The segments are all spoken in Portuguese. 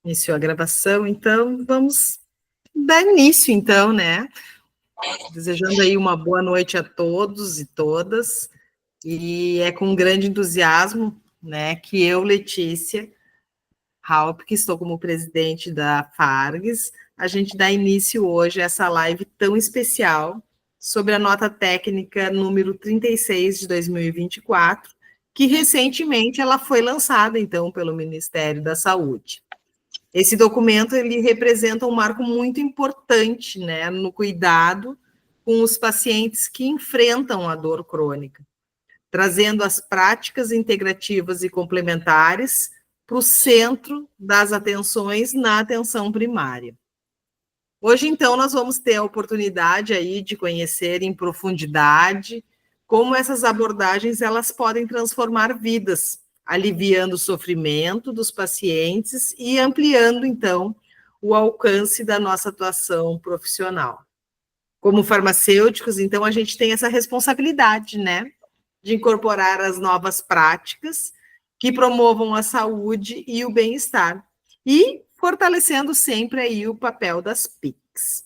Iniciou a gravação, então vamos dar início, então, né? Desejando aí uma boa noite a todos e todas, e é com grande entusiasmo, né, que eu, Letícia Halp, que estou como presidente da Fargs, a gente dá início hoje a essa live tão especial sobre a nota técnica número 36 de 2024, que recentemente ela foi lançada, então, pelo Ministério da Saúde. Esse documento ele representa um marco muito importante, né, no cuidado com os pacientes que enfrentam a dor crônica, trazendo as práticas integrativas e complementares para o centro das atenções na atenção primária. Hoje, então, nós vamos ter a oportunidade aí de conhecer em profundidade como essas abordagens elas podem transformar vidas, aliviando o sofrimento dos pacientes e ampliando, então, o alcance da nossa atuação profissional. Como farmacêuticos, então, a gente tem essa responsabilidade, né, de incorporar as novas práticas que promovam a saúde e o bem-estar, e fortalecendo sempre aí o papel das PICs.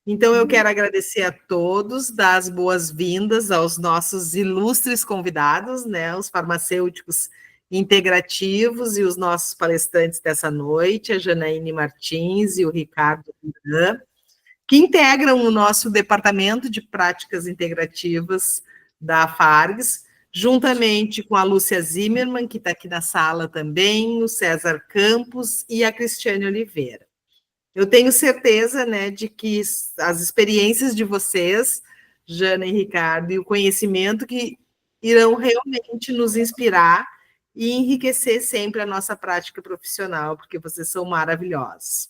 Então, eu quero agradecer a todos, dar as boas-vindas aos nossos ilustres convidados, né, os farmacêuticos integrativos e os nossos palestrantes dessa noite, a Janaíne Martins e o Ricardo Duran, que integram o nosso Departamento de Práticas Integrativas da Fargs, juntamente com a Lúcia Zimmermann, que está aqui na sala também, o César Campos e a Cristiane Oliveira. Eu tenho certeza, né, de que as experiências de vocês, Jana e Ricardo, e o conhecimento que irão realmente nos inspirar e enriquecer sempre a nossa prática profissional, porque vocês são maravilhosos.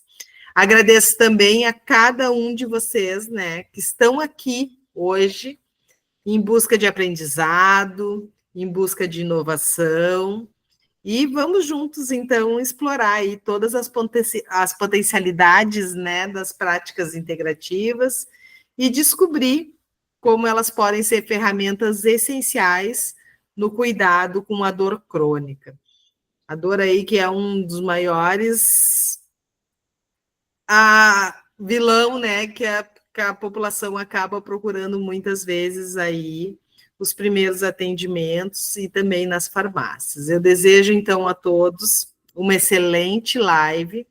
Agradeço também a cada um de vocês, né, que estão aqui hoje em busca de aprendizado, em busca de inovação, e vamos juntos, então, explorar aí todas as potencialidades, né, das práticas integrativas e descobrir como elas podem ser ferramentas essenciais no cuidado com a dor crônica. A dor aí que é um dos maiores vilão, né, que a população acaba procurando muitas vezes aí os primeiros atendimentos e também nas farmácias. Eu desejo, então, a todos uma excelente live.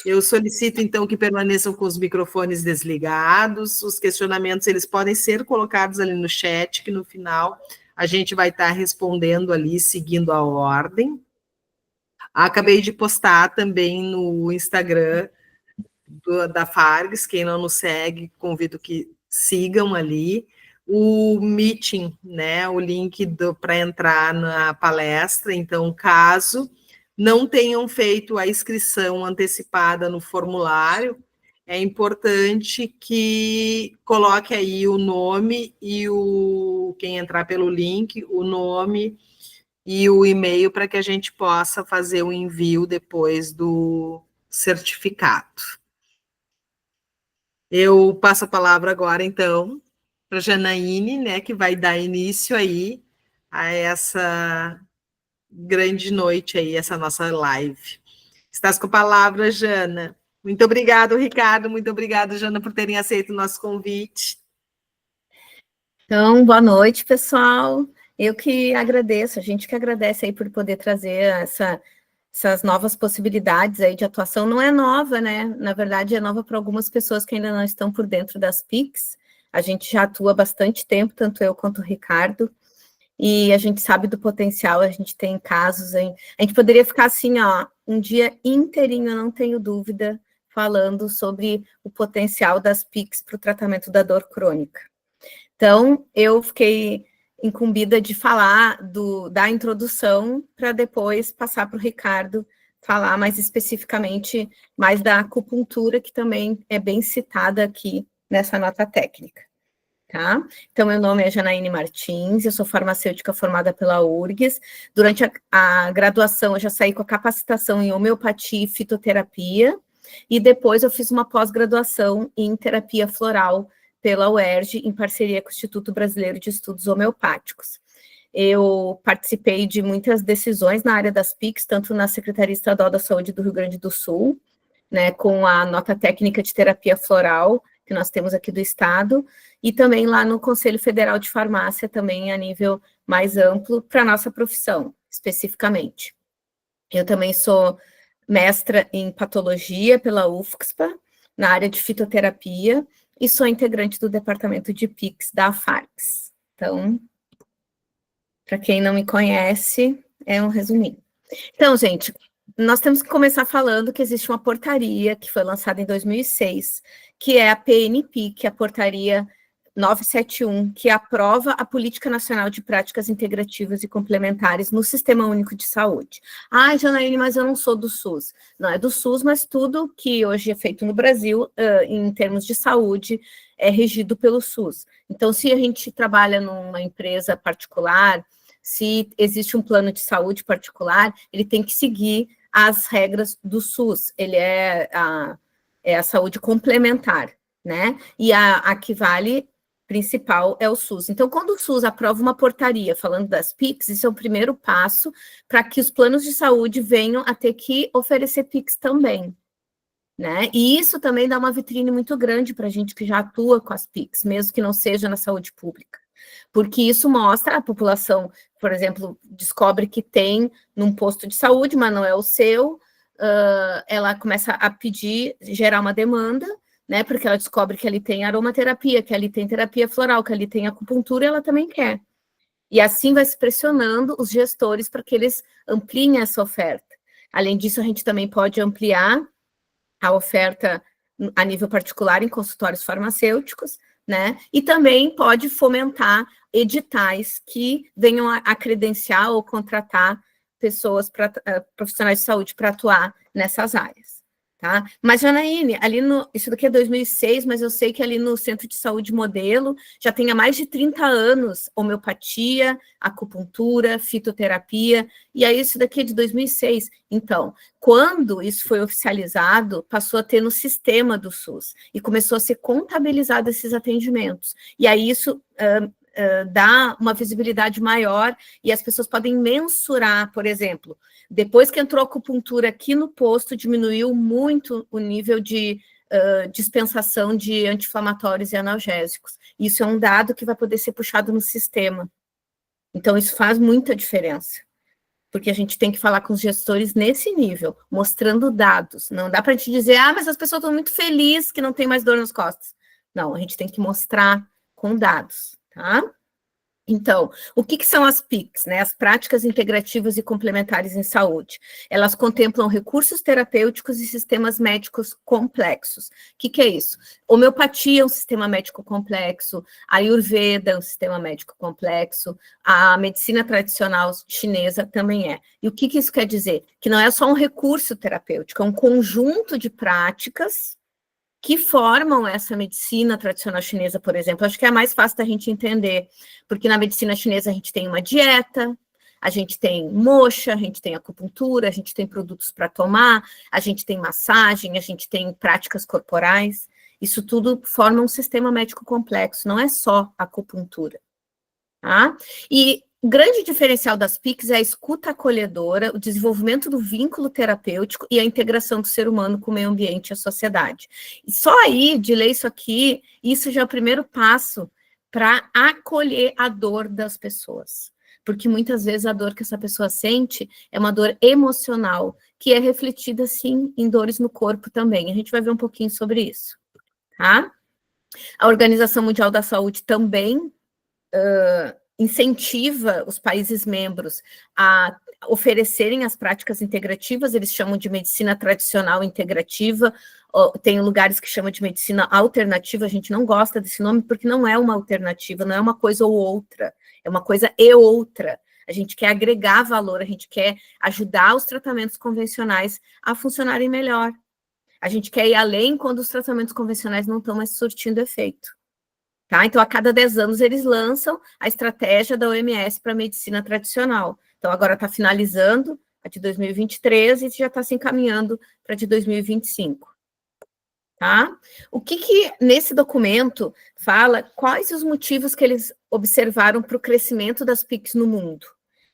Eu solicito, então, que permaneçam com os microfones desligados. Os questionamentos, eles podem ser colocados ali no chat, que no final a gente vai estar respondendo ali, seguindo a ordem. Acabei de postar também no Instagram da Fargs, quem não nos segue, convido que sigam ali o meeting, né, o link para entrar na palestra. Então, caso não tenham feito a inscrição antecipada no formulário, é importante que coloque aí o nome e quem entrar pelo link, o nome e o e-mail para que a gente possa fazer o envio depois do certificado. Eu passo a palavra agora, então, para a Janaíne, né, que vai dar início aí a essa grande noite aí, essa nossa live. Estás com a palavra, Jana. Muito obrigado, Ricardo. Muito obrigado, Jana, por terem aceito o nosso convite. Então, boa noite, pessoal. Eu que agradeço, a gente que agradece aí por poder trazer essas novas possibilidades aí de atuação. Não é nova, né? Na verdade, é nova para algumas pessoas que ainda não estão por dentro das PICs. A gente já atua há bastante tempo, tanto eu quanto o Ricardo, e a gente sabe do potencial, a gente tem casos aí. A gente poderia ficar assim, ó, um dia inteirinho, eu não tenho dúvida, falando sobre o potencial das PICs para o tratamento da dor crônica. Então, eu fiquei incumbida de falar da introdução para depois passar para o Ricardo falar mais especificamente mais da acupuntura, que também é bem citada aqui nessa nota técnica. Tá? Então, meu nome é Janaíne Martins, eu sou farmacêutica formada pela URGS. Durante a graduação, eu já saí com a capacitação em homeopatia e fitoterapia, e depois eu fiz uma pós-graduação em terapia floral pela UERJ, em parceria com o Instituto Brasileiro de Estudos Homeopáticos. eu participei de muitas decisões na área das PICs, tanto na Secretaria Estadual da Saúde do Rio Grande do Sul, né, com a nota técnica de terapia floral, que nós temos aqui do Estado, e também lá no Conselho Federal de Farmácia, também a nível mais amplo, para a nossa profissão, especificamente. Eu também sou mestra em patologia pela UFSPA, na área de fitoterapia, e sou integrante do departamento de PICs da FARCS. Então, para quem não me conhece, é um resuminho. Então, gente, nós temos que começar falando que existe uma portaria que foi lançada em 2006, que é a PNPIC, a portaria 971, que aprova a Política Nacional de Práticas Integrativas e Complementares no Sistema Único de Saúde. Ah, Janaíne, mas eu não sou do SUS. Não é do SUS, mas tudo que hoje é feito no Brasil, em termos de saúde, é regido pelo SUS. Então, se a gente trabalha numa empresa particular, se existe um plano de saúde particular, ele tem que seguir as regras do SUS, ele é a saúde complementar, né? E a que vale principal é o SUS. Então, quando o SUS aprova uma portaria falando das PICs, isso é o primeiro passo para que os planos de saúde venham a ter que oferecer PICs também, né? E isso também dá uma vitrine muito grande para a gente que já atua com as PICs, mesmo que não seja na saúde pública. Porque isso mostra a população, por exemplo, descobre que tem num posto de saúde, mas não é o seu, ela começa a pedir, gerar uma demanda, né, porque ela descobre que ali tem aromaterapia, que ali tem terapia floral, que ali tem acupuntura, ela também quer. E assim vai se pressionando os gestores para que eles ampliem essa oferta. Além disso, a gente também pode ampliar a oferta a nível particular em consultórios farmacêuticos, né? E também pode fomentar editais que venham a credenciar ou contratar pessoas, profissionais de saúde para atuar nessas áreas. Tá? Mas, Janaíne, isso daqui é 2006, mas eu sei que ali no Centro de Saúde Modelo já tem há mais de 30 anos homeopatia, acupuntura, fitoterapia, e aí isso daqui é de 2006. Então, quando isso foi oficializado, passou a ter no sistema do SUS, e começou a ser contabilizado esses atendimentos. E aí isso dá uma visibilidade maior, e as pessoas podem mensurar, por exemplo, depois que entrou a acupuntura aqui no posto, diminuiu muito o nível de dispensação de anti-inflamatórios e analgésicos. Isso é um dado que vai poder ser puxado no sistema. Então, isso faz muita diferença, porque a gente tem que falar com os gestores nesse nível, mostrando dados. Não dá para a gente dizer, mas as pessoas estão muito felizes que não tem mais dor nas costas. Não, a gente tem que mostrar com dados, tá? Então, o que são as PICs, né? As práticas integrativas e complementares em saúde. Elas contemplam recursos terapêuticos e sistemas médicos complexos. O que é isso? Homeopatia é um sistema médico complexo, a Ayurveda é um sistema médico complexo, a medicina tradicional chinesa também é. E o que isso quer dizer? Que não é só um recurso terapêutico, é um conjunto de práticas que formam essa medicina tradicional chinesa, por exemplo. Acho que é mais fácil da gente entender, porque na medicina chinesa a gente tem uma dieta, a gente tem moxa, a gente tem acupuntura, a gente tem produtos para tomar, a gente tem massagem, a gente tem práticas corporais. Isso tudo forma um sistema médico complexo, não é só acupuntura. Tá? E o grande diferencial das PICs é a escuta acolhedora, o desenvolvimento do vínculo terapêutico e a integração do ser humano com o meio ambiente e a sociedade. E só aí, de ler isso aqui, isso já é o primeiro passo para acolher a dor das pessoas. Porque muitas vezes a dor que essa pessoa sente é uma dor emocional, que é refletida, sim, em dores no corpo também. A gente vai ver um pouquinho sobre isso, tá? A Organização Mundial da Saúde também incentiva os países membros a oferecerem as práticas integrativas, eles chamam de medicina tradicional integrativa, tem lugares que chamam de medicina alternativa, a gente não gosta desse nome porque não é uma alternativa, não é uma coisa ou outra, é uma coisa e outra. A gente quer agregar valor, a gente quer ajudar os tratamentos convencionais a funcionarem melhor. A gente quer ir além quando os tratamentos convencionais não estão mais surtindo efeito. Tá? Então, a cada 10 anos, eles lançam a estratégia da OMS para a medicina tradicional. Então, agora está finalizando a de 2023 e já está se encaminhando para a de 2025. tá? O que nesse documento fala quais os motivos que eles observaram para o crescimento das PICs no mundo.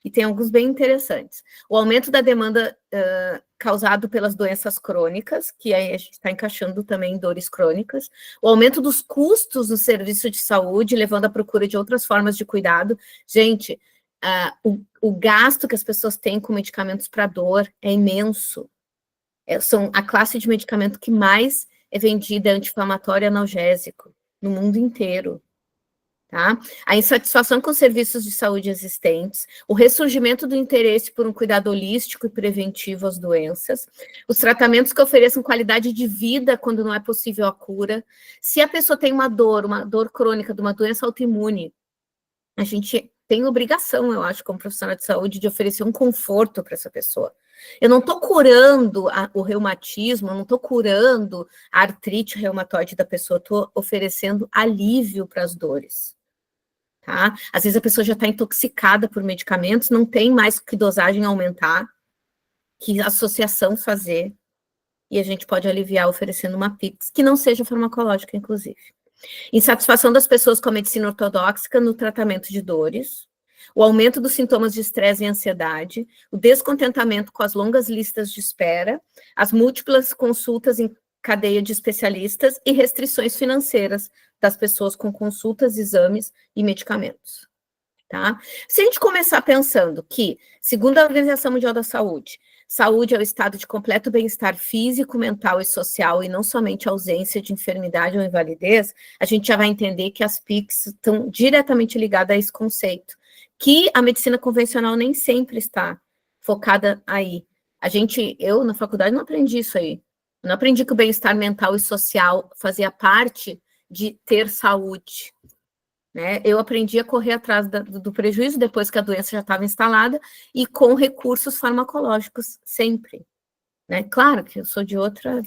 E tem alguns bem interessantes. O aumento da demanda causado pelas doenças crônicas, que aí a gente está encaixando também em dores crônicas. O aumento dos custos do serviço de saúde, levando à procura de outras formas de cuidado. Gente, o gasto que as pessoas têm com medicamentos para dor é imenso. São a classe de medicamento que mais é vendida, é anti-inflamatório e analgésico, no mundo inteiro. Tá? A insatisfação com os serviços de saúde existentes, o ressurgimento do interesse por um cuidado holístico e preventivo às doenças, os tratamentos que ofereçam qualidade de vida quando não é possível a cura. Se a pessoa tem uma dor crônica de uma doença autoimune, a gente tem obrigação, eu acho, como profissional de saúde, de oferecer um conforto para essa pessoa. Eu não estou curando o reumatismo, eu não estou curando a artrite reumatoide da pessoa, estou oferecendo alívio para as dores. Tá? Às vezes a pessoa já está intoxicada por medicamentos, não tem mais que dosagem aumentar, que associação fazer, e a gente pode aliviar oferecendo uma PIX, que não seja farmacológica, inclusive. Insatisfação das pessoas com a medicina ortodoxa no tratamento de dores, o aumento dos sintomas de estresse e ansiedade, o descontentamento com as longas listas de espera, as múltiplas consultas em cadeia de especialistas e restrições financeiras das pessoas com consultas, exames e medicamentos. Tá? Se a gente começar pensando que, segundo a Organização Mundial da Saúde, saúde é o estado de completo bem-estar físico, mental e social, e não somente ausência de enfermidade ou invalidez, a gente já vai entender que as PICs estão diretamente ligadas a esse conceito, que a medicina convencional nem sempre está focada aí. Eu na faculdade não aprendi isso aí. Eu não aprendi que o bem-estar mental e social fazia parte de ter saúde. Né? Eu aprendi a correr atrás do prejuízo depois que a doença já estava instalada e com recursos farmacológicos sempre. Né? Claro que eu sou de outra...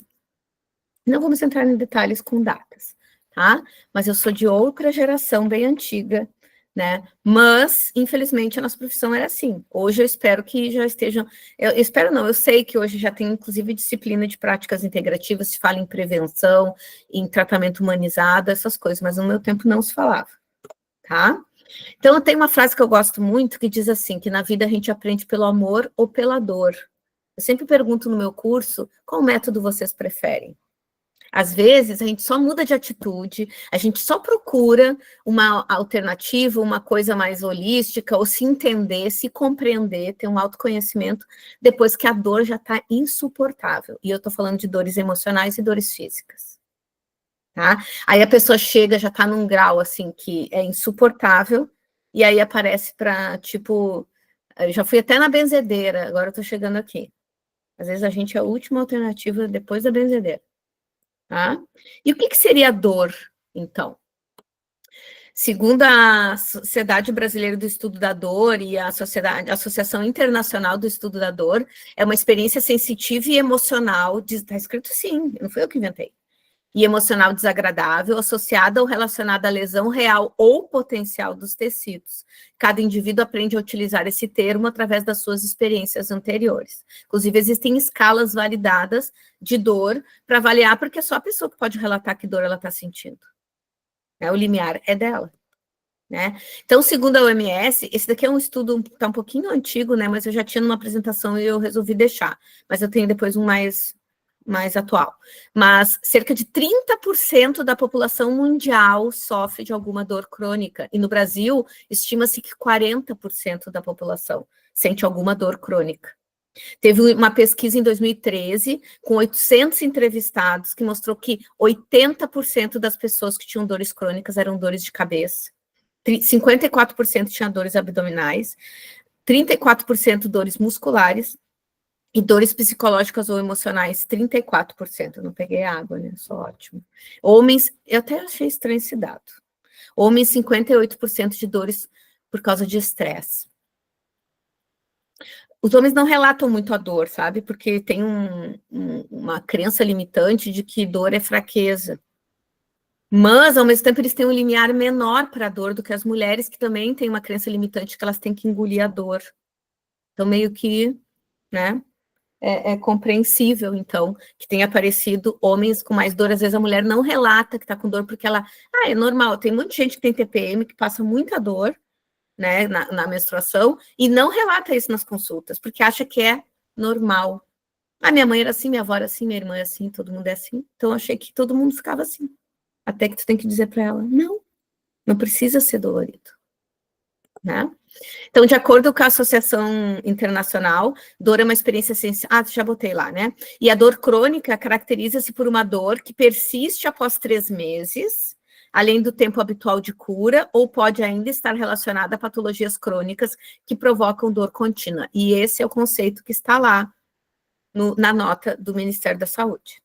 Não vamos entrar em detalhes com datas, tá? Mas eu sou de outra geração bem antiga, né? Mas, infelizmente, a nossa profissão era assim. Hoje eu espero que já estejam... Eu espero não, eu sei que hoje já tem, inclusive, disciplina de práticas integrativas, se fala em prevenção, em tratamento humanizado, essas coisas, mas no meu tempo não se falava. Tá? Então, tem uma frase que eu gosto muito, que diz assim, que na vida a gente aprende pelo amor ou pela dor. Eu sempre pergunto no meu curso, qual método vocês preferem? Às vezes, a gente só muda de atitude, a gente só procura uma alternativa, uma coisa mais holística, ou se entender, se compreender, ter um autoconhecimento, depois que a dor já está insuportável. E eu estou falando de dores emocionais e dores físicas. Tá? Aí a pessoa chega, já está num grau, assim, que é insuportável, e aí aparece para, tipo, eu já fui até na benzedeira, agora eu estou chegando aqui. Às vezes a gente é a última alternativa depois da benzedeira. Tá? E o que seria a dor, então? Segundo a Sociedade Brasileira do Estudo da Dor e a Associação Internacional do Estudo da Dor, é uma experiência sensitiva e emocional, está escrito sim, não foi eu que inventei, e emocional desagradável, associada ou relacionada à lesão real ou potencial dos tecidos. Cada indivíduo aprende a utilizar esse termo através das suas experiências anteriores. Inclusive, existem escalas validadas de dor para avaliar, porque é só a pessoa que pode relatar que dor ela está sentindo. O limiar é dela. Né? Então, segundo a OMS, esse daqui é um estudo, está um pouquinho antigo, né? Mas eu já tinha numa apresentação e eu resolvi deixar. Mas eu tenho depois um mais atual, mas cerca de 30% da população mundial sofre de alguma dor crônica, e no Brasil, estima-se que 40% da população sente alguma dor crônica. Teve uma pesquisa em 2013, com 800 entrevistados, que mostrou que 80% das pessoas que tinham dores crônicas eram dores de cabeça, 54% tinham dores abdominais, 34% dores musculares, e dores psicológicas ou emocionais, 34%. Eu não peguei água, né? Só ótimo. Homens, eu até achei estranho esse dado. Homens, 58% de dores por causa de estresse. Os homens não relatam muito a dor, sabe? Porque tem uma crença limitante de que dor é fraqueza. Mas, ao mesmo tempo, eles têm um limiar menor para a dor do que as mulheres, que também têm uma crença limitante que elas têm que engolir a dor. Então, meio que, né? é compreensível, então, que tenha aparecido homens com mais dor. Às vezes a mulher não relata que está com dor, porque ela, é normal, tem muita gente que tem TPM, que passa muita dor, né, na menstruação, e não relata isso nas consultas, porque acha que é normal. A minha mãe era assim, minha avó era assim, minha irmã é assim, todo mundo é assim, então eu achei que todo mundo ficava assim. Até que tu tem que dizer para ela, não precisa ser dolorido, né? Então, de acordo com a Associação Internacional, dor é uma experiência essencial. Já botei lá, né? E a dor crônica caracteriza-se por uma dor que persiste após 3 meses, além do tempo habitual de cura, ou pode ainda estar relacionada a patologias crônicas que provocam dor contínua. E esse é o conceito que está lá na nota do Ministério da Saúde.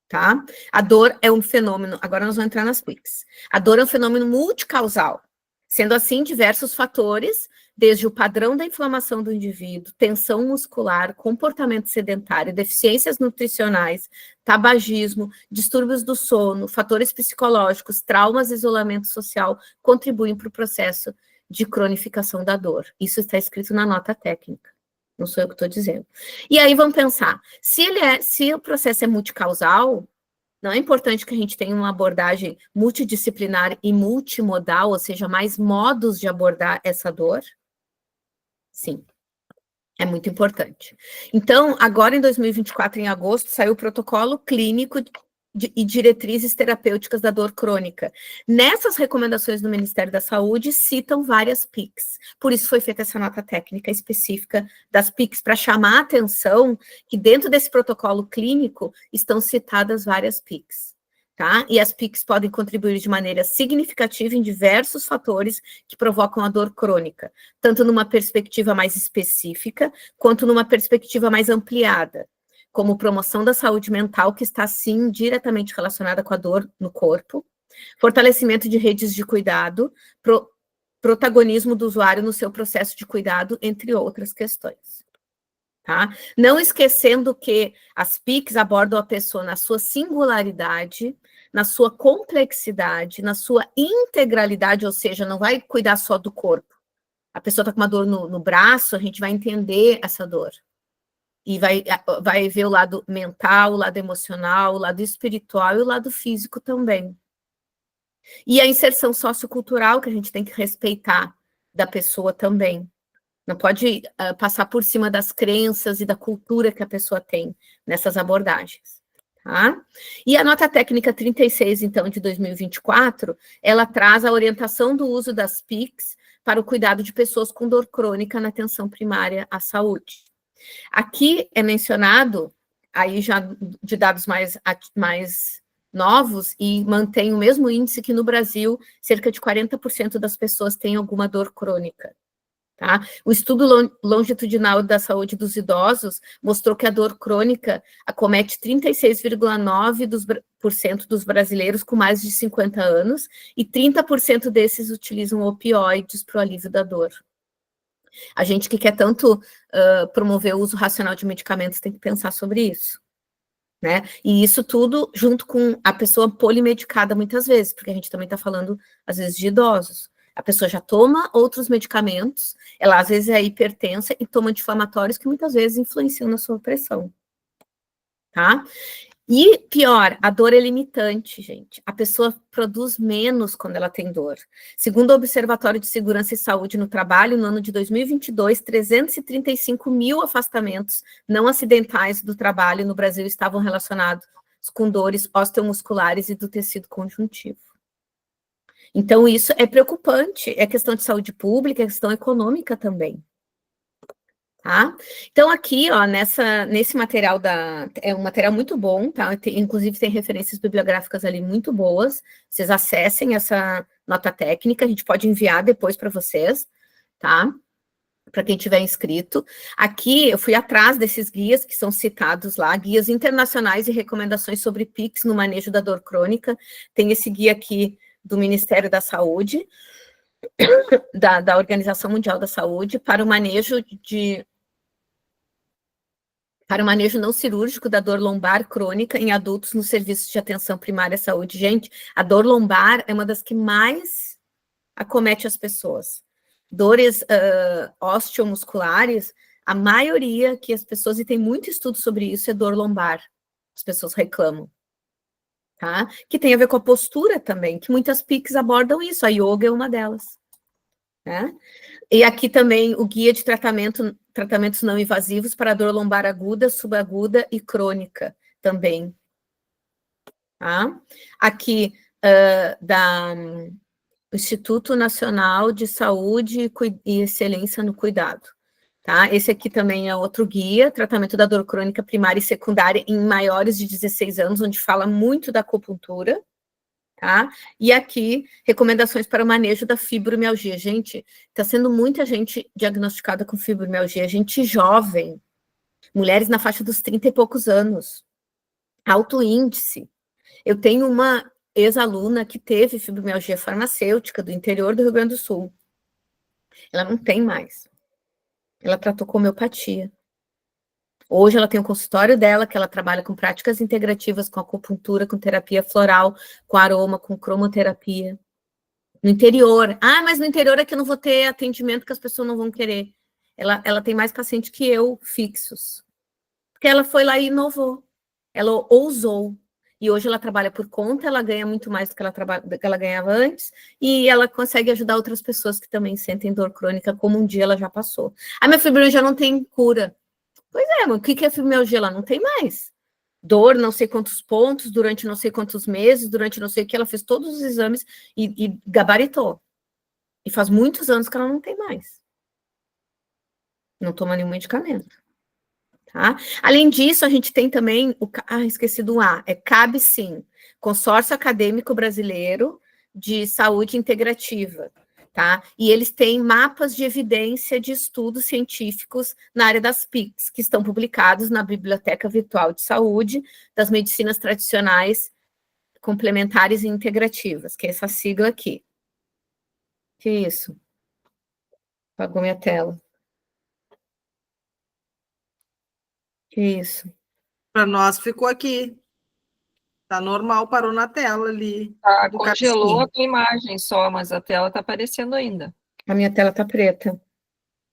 Tá? A dor é um fenômeno, agora nós vamos entrar nas PICs. A dor é um fenômeno multicausal, sendo assim diversos fatores, desde o padrão da inflamação do indivíduo, tensão muscular, comportamento sedentário, deficiências nutricionais, tabagismo, distúrbios do sono, fatores psicológicos, traumas, isolamento social, contribuem para o processo de cronificação da dor. Isso está escrito na nota técnica. Não sou eu que estou dizendo. E aí vamos pensar, se o processo é multicausal, não é importante que a gente tenha uma abordagem multidisciplinar e multimodal, ou seja, mais modos de abordar essa dor? Sim, é muito importante. Então, agora em 2024, em agosto, saiu o protocolo clínico e diretrizes terapêuticas da dor crônica. Nessas recomendações do Ministério da Saúde, citam várias PICs. Por isso foi feita essa nota técnica específica das PICs, para chamar a atenção que dentro desse protocolo clínico estão citadas várias PICs. Tá? E as PICs podem contribuir de maneira significativa em diversos fatores que provocam a dor crônica, tanto numa perspectiva mais específica, quanto numa perspectiva mais ampliada, como promoção da saúde mental, que está, sim, diretamente relacionada com a dor no corpo, fortalecimento de redes de cuidado, protagonismo do usuário no seu processo de cuidado, entre outras questões. Tá? Não esquecendo que as PICs abordam a pessoa na sua singularidade, na sua complexidade, na sua integralidade, ou seja, não vai cuidar só do corpo. A pessoa está com uma dor no braço, a gente vai entender essa dor. E vai ver o lado mental, o lado emocional, o lado espiritual e o lado físico também. E a inserção sociocultural, que a gente tem que respeitar da pessoa também. Não pode passar por cima das crenças e da cultura que a pessoa tem nessas abordagens. Tá? E a nota técnica 36, então, de 2024, ela traz a orientação do uso das PICs para o cuidado de pessoas com dor crônica na atenção primária à saúde. Aqui é mencionado, aí já de dados mais novos, e mantém o mesmo índice que no Brasil, cerca de 40% das pessoas têm alguma dor crônica. Tá? O estudo longitudinal da saúde dos idosos mostrou que a dor crônica acomete 36,9% dos brasileiros com mais de 50 anos, e 30% desses utilizam opioides para o alívio da dor. A gente que quer tanto promover o uso racional de medicamentos tem que pensar sobre isso, né? E isso tudo junto com a pessoa polimedicada muitas vezes, porque a gente também está falando, às vezes, de idosos. A pessoa já toma outros medicamentos, ela às vezes é hipertensa e toma anti-inflamatórios que muitas vezes influenciam na sua pressão, tá? E pior, a dor é limitante, gente. A pessoa produz menos quando ela tem dor. Segundo o Observatório de Segurança e Saúde no Trabalho, no ano de 2022, 335 mil afastamentos não acidentais do trabalho no Brasil estavam relacionados com dores osteomusculares e do tecido conjuntivo. Então, isso é preocupante, é questão de saúde pública, é questão econômica também. Tá? Então, aqui, ó, nesse material é um material muito bom, tá? Inclusive tem referências bibliográficas ali muito boas. Vocês acessem essa nota técnica, a gente pode enviar depois para vocês, tá? Para quem tiver inscrito. Aqui eu fui atrás desses guias que são citados lá, guias internacionais e recomendações sobre PICs no manejo da dor crônica. Tem esse guia aqui do Ministério da Saúde, da Organização Mundial da Saúde, para o manejo não cirúrgico da dor lombar crônica em adultos nos serviços de atenção primária à saúde. Gente, a dor lombar é uma das que mais acomete as pessoas. Dores osteomusculares, A maioria que as pessoas, e tem muito estudo sobre isso, é dor lombar. As pessoas reclamam. Tá? Que tem a ver com a postura também, que muitas PICs abordam isso, a yoga é uma delas. Né? E aqui também o guia de tratamentos não invasivos para dor lombar aguda, subaguda e crônica também. Tá? Aqui, da Instituto Nacional de Saúde e Excelência no Cuidado. Tá? Esse aqui também é outro guia, tratamento da dor crônica primária e secundária em maiores de 16 anos, onde fala muito da acupuntura. Tá? E aqui, recomendações para o manejo da fibromialgia. Gente, está sendo muita gente diagnosticada com fibromialgia, gente jovem, mulheres na faixa dos 30 e poucos anos, alto índice. Eu tenho uma ex-aluna que teve fibromialgia farmacêutica do interior do Rio Grande do Sul. Ela não tem mais. Ela tratou com homeopatia. Hoje ela tem um consultório dela, que ela trabalha com práticas integrativas, com acupuntura, com terapia floral, com aroma, com cromoterapia. No interior. Ah, mas no interior é que eu não vou ter atendimento que as pessoas não vão querer. Ela tem mais paciente que eu, fixos. Porque ela foi lá e inovou. Ela ousou. E hoje ela trabalha por conta, ela ganha muito mais do que ela ganhava antes, e ela consegue ajudar outras pessoas que também sentem dor crônica, como um dia ela já passou. A minha fibromialgia não tem cura. Pois é, mas o que é fibromialgia? Ela não tem mais. Dor, não sei quantos pontos, durante não sei quantos meses, durante não sei o que, ela fez todos os exames e gabaritou. E faz muitos anos que ela não tem mais. Não toma nenhum medicamento. Tá? Além disso, a gente tem também, esqueci do A, é CAB-SIM, Consórcio Acadêmico Brasileiro de Saúde Integrativa. Tá? E eles têm mapas de evidência de estudos científicos na área das PICs, que estão publicados na Biblioteca Virtual de Saúde das Medicinas Tradicionais, Complementares e Integrativas, que é essa sigla aqui. Que isso? Apagou minha tela. Que isso? Para nós ficou aqui. Tá normal, parou na tela ali. Tá, Do congelou a cabecinho. tua imagem só, mas a tela tá aparecendo ainda. A minha tela tá preta.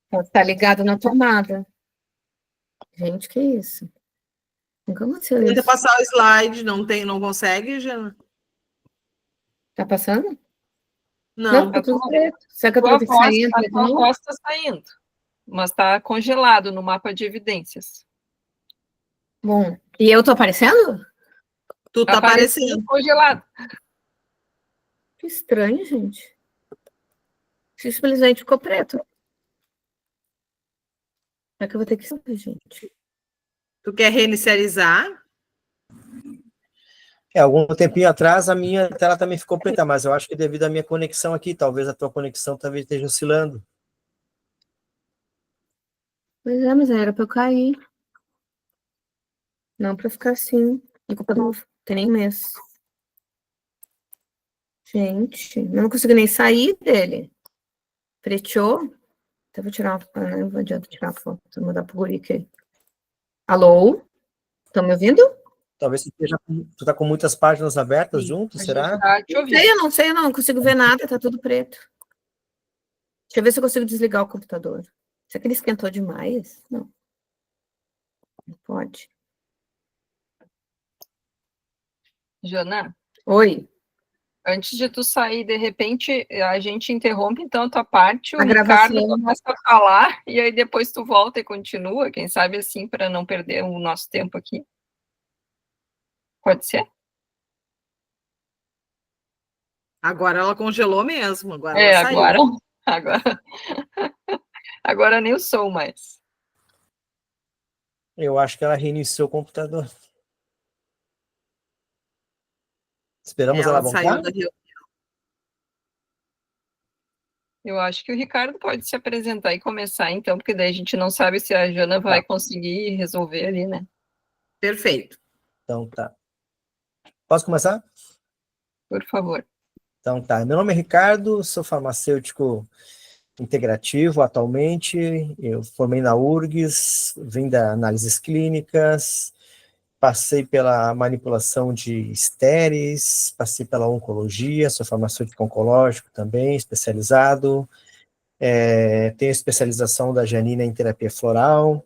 Ela tá ligada na tomada. Gente, que isso? Nunca aconteceu Tenta isso. passar o slide, não consegue, Jana? Tá passando? Não, Não. tá tudo preto. Será que eu vou ter que sair e A entrar de tua novo? voz está saindo, mas está congelado no mapa de evidências. Bom, e eu tô aparecendo? Tu tá Aparecendo aparecendo. congelado. Que estranho, gente. Simplesmente ficou preto. Será que eu vou ter que sair, gente? Tu quer reinicializar? Algum tempinho atrás a minha tela também ficou preta, mas eu acho que devido à minha conexão aqui, talvez a tua conexão talvez esteja oscilando. Pois é, mas era pra eu cair. Não pra ficar assim. E culpa do tem nem mês. Gente, eu não consigo nem sair dele. Preteou? Então eu vou tirar uma... Ah, não adianta tirar a foto. Vou mandar pro guri aqui. Alô? Estão me ouvindo? Talvez tu tá com muitas páginas abertas Sim, junto, A será? gente tá te Não ouvindo. sei, eu não consigo ver nada, tá tudo preto. Deixa eu ver se eu consigo desligar o computador. Será que ele esquentou demais? Não. Não pode. Jana, Oi, antes de tu sair, de repente, a gente interrompe então a tua parte, o a Ricardo gravação. começa a falar, e aí depois tu volta e continua, quem sabe assim, para não perder o nosso tempo aqui. Pode ser? Agora ela congelou mesmo, agora ela saiu. Agora, agora nem o som mais. Eu acho que ela reiniciou o computador. Esperamos ela Ela saiu voltar? da reunião. Eu acho que o Ricardo pode se apresentar e começar, então, porque daí a gente não sabe se a Jana vai conseguir resolver ali, né? Perfeito. Então tá. Posso começar? Por favor. Então tá. Meu nome é Ricardo, sou farmacêutico integrativo atualmente. Eu formei na URGS, vim da análises clínicas, passei pela manipulação de estéreis, passei pela oncologia, sou farmacêutico oncológico também, especializado. tenho a especialização da Janina em terapia floral,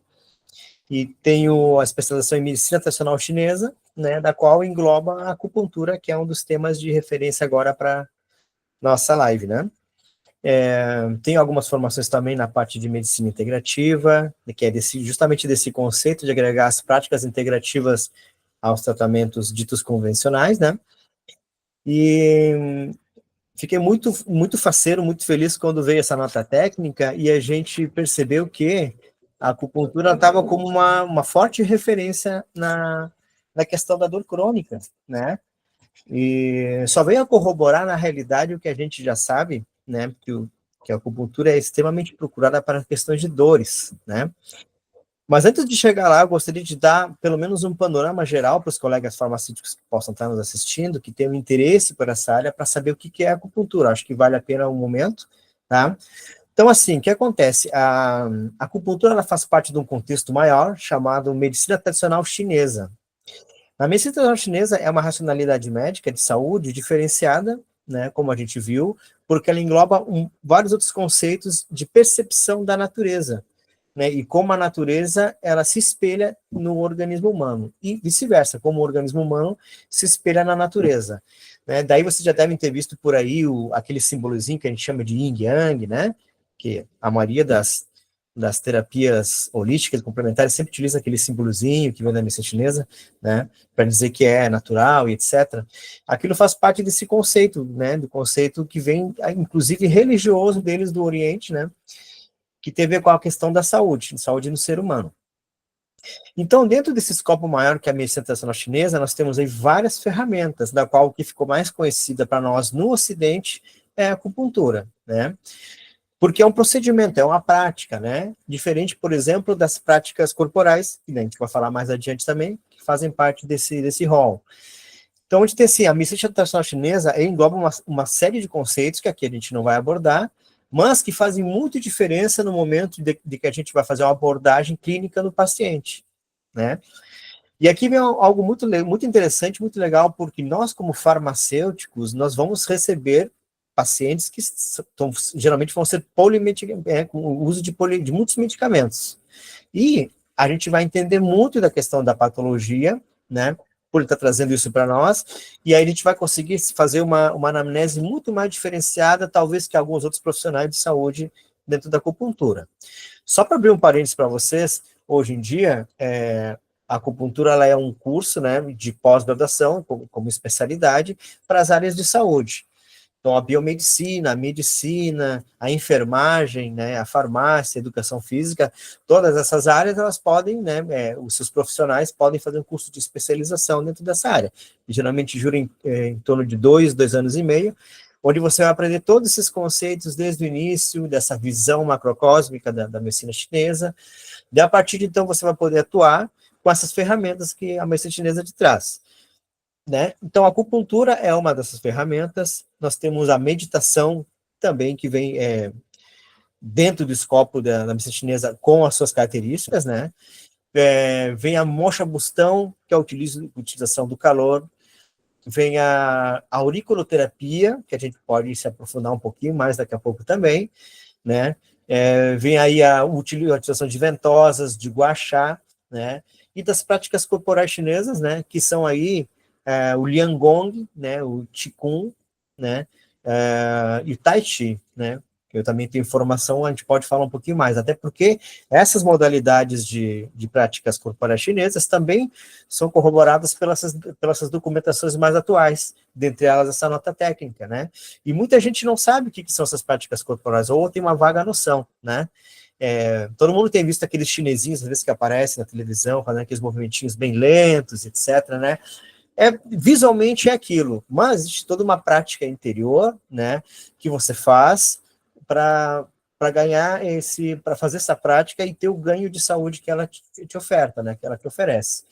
e tenho a especialização em medicina tradicional chinesa, né, da qual engloba a acupuntura, que é um dos temas de referência agora para nossa live, né? Tenho algumas formações também na parte de medicina integrativa, que é justamente desse conceito de agregar as práticas integrativas aos tratamentos ditos convencionais, né? E fiquei muito faceiro, muito feliz quando veio essa nota técnica e a gente percebeu que a acupuntura estava como uma forte referência na questão da dor crônica, né? E só veio a corroborar, na realidade, o que a gente já sabe, né? Que a acupuntura é extremamente procurada para questões de dores, né? Mas antes de chegar lá, eu gostaria de dar pelo menos um panorama geral para os colegas farmacêuticos que possam estar nos assistindo, que tenham interesse por essa área, para saber o que é a acupuntura. Acho que vale a pena um momento, tá? Então, assim, o que acontece? A acupuntura ela faz parte de um contexto maior, chamado medicina tradicional chinesa. A medicina tradicional chinesa é uma racionalidade médica de saúde diferenciada, né, como a gente viu, porque ela engloba vários outros conceitos de percepção da natureza, né, e como a natureza ela se espelha no organismo humano, e vice-versa, como o organismo humano se espelha na natureza. Né? Daí vocês já devem ter visto por aí aquele simbolozinho que a gente chama de yin yang, né, que a maioria das terapias holísticas complementares sempre utiliza aquele símbolozinho que vem da medicina chinesa, né, para dizer que é natural e etc. Aquilo faz parte desse conceito, né, do conceito que vem, inclusive, religioso deles do Oriente, né, que tem a ver com a questão da saúde no ser humano. Então, dentro desse escopo maior que é a medicina tradicional chinesa, nós temos aí várias ferramentas, da qual o que ficou mais conhecida para nós no Ocidente é a acupuntura, né, porque é um procedimento, é uma prática, né? Diferente, por exemplo, das práticas corporais, que a gente vai falar mais adiante também, que fazem parte desse rol. Então, a gente tem assim, a medicina tradicional chinesa engloba uma série de conceitos que aqui a gente não vai abordar, mas que fazem muita diferença no momento de que a gente vai fazer uma abordagem clínica no paciente, né? E aqui vem algo muito interessante, muito legal, porque nós, como farmacêuticos, nós vamos receber pacientes que geralmente vão ser com o uso de muitos medicamentos. E a gente vai entender muito da questão da patologia, né, por ele estar trazendo isso para nós, e aí a gente vai conseguir fazer uma anamnese muito mais diferenciada, talvez, que alguns outros profissionais de saúde dentro da acupuntura. Só para abrir um parênteses para vocês, hoje em dia, a acupuntura ela é um curso, né, de pós-graduação, como especialidade, para as áreas de saúde. Então, a biomedicina, a medicina, a enfermagem, né, a farmácia, a educação física, todas essas áreas, elas podem, né, os seus profissionais podem fazer um curso de especialização dentro dessa área. E, geralmente, dura em torno de 2 anos e meio, onde você vai aprender todos esses conceitos desde o início, dessa visão macrocósmica da medicina chinesa, e a partir de então você vai poder atuar com essas ferramentas que a medicina chinesa te traz. Né? Então, a acupuntura é uma dessas ferramentas. Nós temos a meditação também, que vem dentro do escopo da medicina chinesa com as suas características, né? Vem a mocha bustão, que é a utilização do calor. Vem a auriculoterapia, que a gente pode se aprofundar um pouquinho mais daqui a pouco também, né? Vem aí a utilização de ventosas, de gua sha, né? E das práticas corporais chinesas, né? Que são aí o Liangong, né, o Qigong, né, e o Tai Chi, né, eu também tenho informação, a gente pode falar um pouquinho mais, até porque essas modalidades de práticas corporais chinesas também são corroboradas pelas documentações mais atuais, dentre elas essa nota técnica, né, e muita gente não sabe o que são essas práticas corporais, ou tem uma vaga noção, né. Todo mundo tem visto aqueles chinesinhos, às vezes, que aparecem na televisão, fazendo aqueles movimentinhos bem lentos, etc., né, visualmente é aquilo, mas existe toda uma prática interior, né, que você faz para ganhar para fazer essa prática e ter o ganho de saúde que ela te oferta, né, que ela te oferece.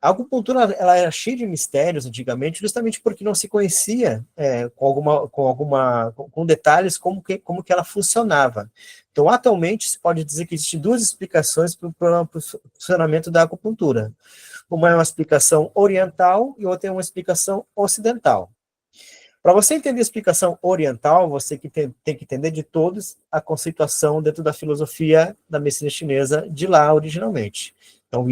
A acupuntura ela era cheia de mistérios antigamente, justamente porque não se conhecia com detalhes como que ela funcionava. Então, atualmente, se pode dizer que existem duas explicações para o funcionamento da acupuntura. Uma é uma explicação oriental e outra é uma explicação ocidental. Para você entender a explicação oriental, você tem que entender de todos a conceituação dentro da filosofia da medicina chinesa de lá, originalmente. Então,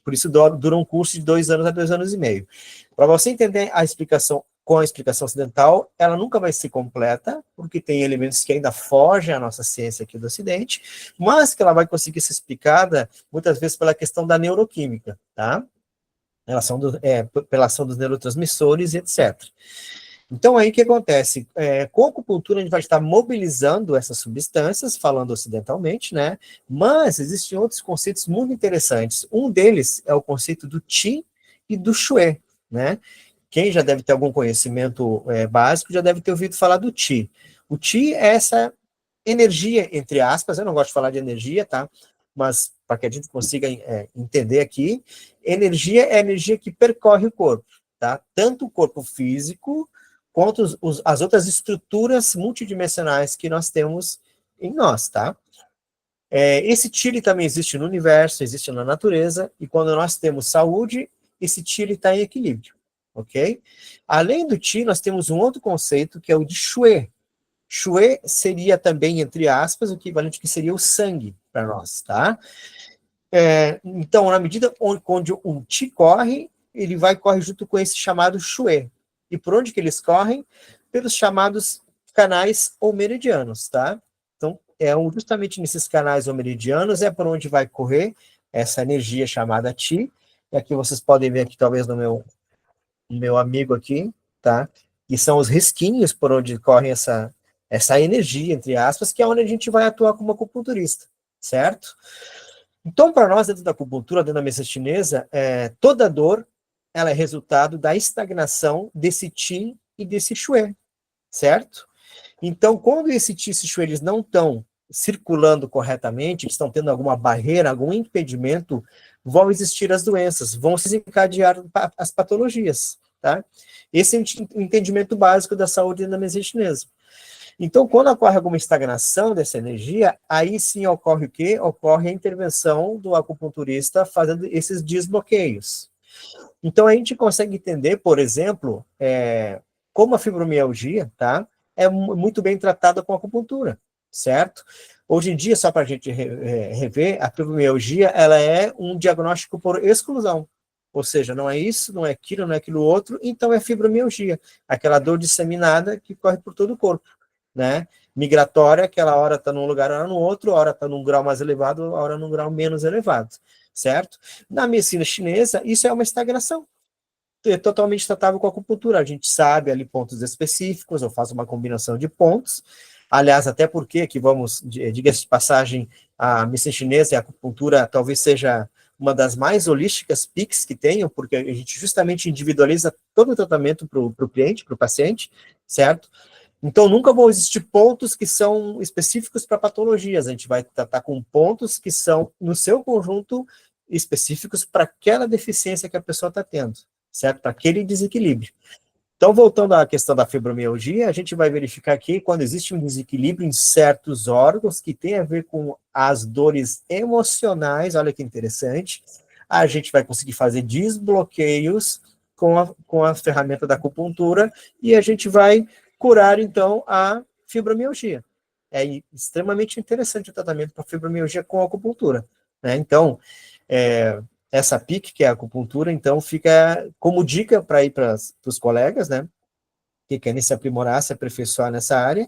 por isso dura um curso de 2 anos a 2 anos e meio. Para você entender a explicação com a explicação ocidental, ela nunca vai ser completa, porque tem elementos que ainda fogem à nossa ciência aqui do Ocidente, mas que ela vai conseguir ser explicada, muitas vezes, pela questão da neuroquímica, tá? Pela ação dos neurotransmissores, etc. Então, aí o que acontece? Com a acupuntura, a gente vai estar mobilizando essas substâncias, falando ocidentalmente, né? Mas existem outros conceitos muito interessantes. Um deles é o conceito do Qi e do Shui, né? Quem já deve ter algum conhecimento básico já deve ter ouvido falar do Qi. O Qi é essa energia, entre aspas, eu não gosto de falar de energia, tá? Mas para que a gente consiga entender aqui, energia é a energia que percorre o corpo, tá? Tanto o corpo físico, quanto as outras estruturas multidimensionais que nós temos em nós, tá? Esse Qi também existe no universo, existe na natureza, e quando nós temos saúde, esse Qi está em equilíbrio, ok? Além do Qi, nós temos um outro conceito, que é o de Shui. Shui seria também, entre aspas, o equivalente que seria o sangue para nós, tá? Então, na medida onde o Qi corre, ele corre junto com esse chamado Shui. E por onde que eles correm? Pelos chamados canais ou meridianos, tá? Então, justamente nesses canais ou meridianos é por onde vai correr essa energia chamada Qi. E aqui vocês podem ver aqui, talvez, no meu amigo aqui, tá? Que são os risquinhos por onde corre essa energia, entre aspas, que é onde a gente vai atuar como acupunturista, certo? Então, para nós, dentro da acupuntura, dentro da medicina chinesa, toda dor, ela é resultado da estagnação desse Qi e desse Shui, certo? Então, quando esse Qi e esse Shui, eles não estão circulando corretamente, estão tendo alguma barreira, algum impedimento, vão existir as doenças, vão se desencadear as patologias, tá? Esse é o entendimento básico da saúde na medicina chinesa. Então, quando ocorre alguma estagnação dessa energia, aí sim ocorre o quê? Ocorre a intervenção do acupunturista fazendo esses desbloqueios. Então, a gente consegue entender, por exemplo, como a fibromialgia, tá? É muito bem tratada com a acupuntura, certo? Hoje em dia, só para a gente rever, a fibromialgia, ela é um diagnóstico por exclusão. Ou seja, não é isso, não é aquilo outro, então é fibromialgia. Aquela dor disseminada que corre por todo o corpo, né? Migratória, aquela hora está num lugar, hora no outro, hora está num grau mais elevado, hora num grau menos elevado, certo? Na medicina chinesa, isso é uma estagnação. É totalmente tratável com a acupuntura. A gente sabe ali pontos específicos, eu faço uma combinação de pontos. Aliás, até porque, aqui diga-se de passagem, a medicina chinesa e a acupuntura talvez seja uma das mais holísticas PICs que tenham, porque a gente justamente individualiza todo o tratamento para o cliente, para o paciente, certo? Então, nunca vão existir pontos que são específicos para patologias. A gente vai tratar com pontos que são, no seu conjunto, específicos para aquela deficiência que a pessoa está tendo, certo? Para aquele desequilíbrio. Então, voltando à questão da fibromialgia, a gente vai verificar aqui quando existe um desequilíbrio em certos órgãos que tem a ver com as dores emocionais, olha que interessante, a gente vai conseguir fazer desbloqueios com a ferramenta da acupuntura e a gente vai curar, então, a fibromialgia. É extremamente interessante o tratamento para fibromialgia com a acupuntura, né? Então, essa PIC, que é a acupuntura, então, fica como dica para ir para os colegas, né, que querem se aprimorar, se aperfeiçoar nessa área.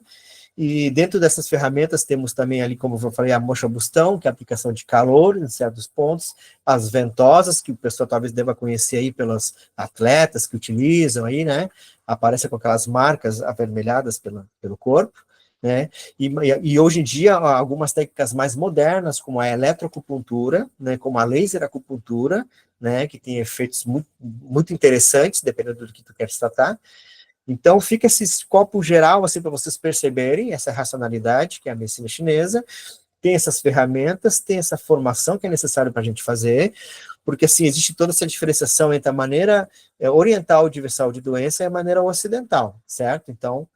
E dentro dessas ferramentas temos também ali, como eu falei, a mocha-bustão, que é a aplicação de calor em certos pontos, as ventosas, que o pessoal talvez deva conhecer aí pelos atletas que utilizam aí, né, aparecem com aquelas marcas avermelhadas pelo corpo, né, e hoje em dia algumas técnicas mais modernas, como a eletroacupuntura, né, como a laser acupuntura, né, que tem efeitos muito, muito interessantes, dependendo do que tu quer tratar. Então, fica esse escopo geral, assim, para vocês perceberem essa racionalidade, que é a medicina chinesa, tem essas ferramentas, tem essa formação que é necessário para a gente fazer, porque, assim, existe toda essa diferenciação entre a maneira oriental de ver saúde e doença e a maneira ocidental, certo? Então,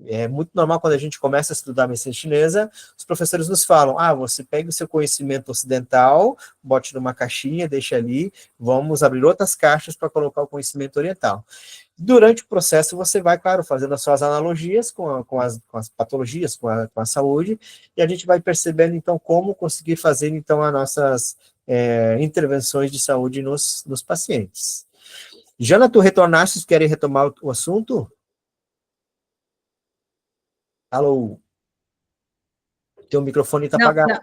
É muito normal quando a gente começa a estudar a medicina chinesa, os professores nos falam, você pega o seu conhecimento ocidental, bote numa caixinha, deixa ali, vamos abrir outras caixas para colocar o conhecimento oriental. Durante o processo, você vai, claro, fazendo as suas analogias com as patologias, com a saúde, e a gente vai percebendo, então, como conseguir fazer, então, as nossas intervenções de saúde nos pacientes. Jana, tu retornaste, querem retomar o assunto? Alô? Teu microfone está apagado. Não.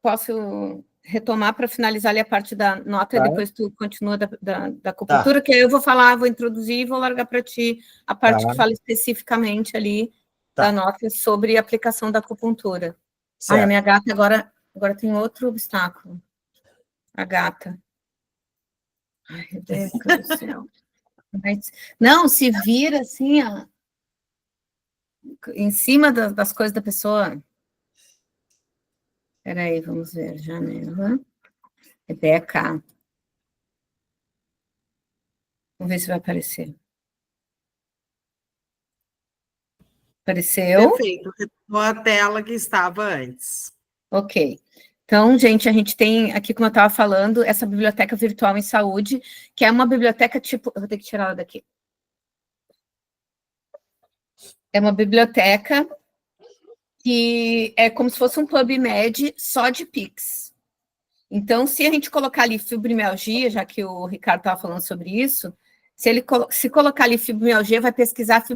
Posso retomar para finalizar ali a parte da nota, Tá. E depois tu continua da acupuntura, que aí eu vou falar, vou introduzir e vou largar para ti a parte que fala especificamente ali da nota sobre a aplicação da acupuntura. Certo. A minha gata agora tem outro obstáculo. A gata. Ai, Rebeca do céu. Não, se vira assim, ó, em cima das coisas da pessoa. Espera aí, vamos ver. Janela. Rebeca. Vamos ver se vai aparecer. Apareceu? Perfeito, retomou a tela que estava antes. Ok. Então, gente, a gente tem aqui, como eu estava falando, essa biblioteca virtual em saúde, que é uma biblioteca tipo... Eu vou ter que tirar ela daqui. É uma biblioteca que é como se fosse um PubMed só de Pix. Então, se a gente colocar ali fibromialgia, já que o Ricardo estava falando sobre isso, se colocar ali fibromialgia, vai pesquisar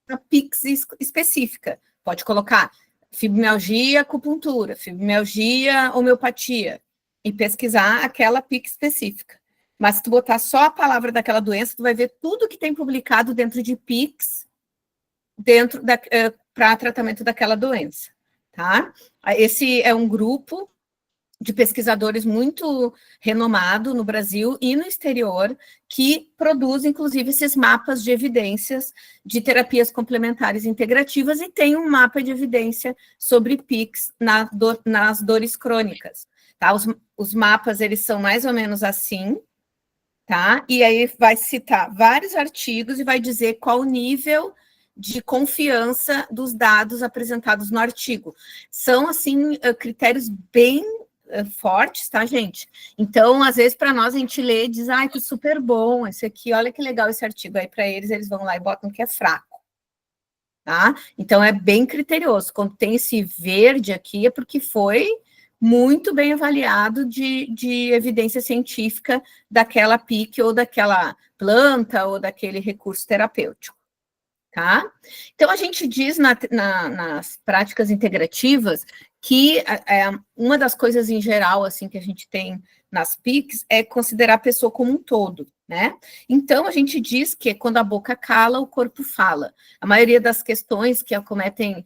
a Pix específica. Pode colocar fibromialgia, acupuntura, fibromialgia, homeopatia, e pesquisar aquela Pix específica. Mas se tu botar só a palavra daquela doença, tu vai ver tudo que tem publicado dentro de Pix, para tratamento daquela doença, tá? Esse é um grupo de pesquisadores muito renomado no Brasil e no exterior, que produz, inclusive, esses mapas de evidências de terapias complementares integrativas, e tem um mapa de evidência sobre PICs nas dores crônicas. Tá? Os mapas, eles são mais ou menos assim, tá? E aí vai citar vários artigos e vai dizer qual o nível de confiança dos dados apresentados no artigo. São, assim, critérios bem fortes, tá, gente? Então, às vezes, para nós, a gente lê e diz, que super bom, esse aqui, olha que legal esse artigo. Aí, para eles vão lá e botam que é fraco, tá? Então, é bem criterioso. Quando tem esse verde aqui, é porque foi muito bem avaliado de evidência científica daquela PIC, ou daquela planta, ou daquele recurso terapêutico. Tá? Então, a gente diz nas práticas integrativas que uma das coisas em geral, assim, que a gente tem nas PICs é considerar a pessoa como um todo, né? Então, a gente diz que quando a boca cala, o corpo fala. A maioria das questões que acometem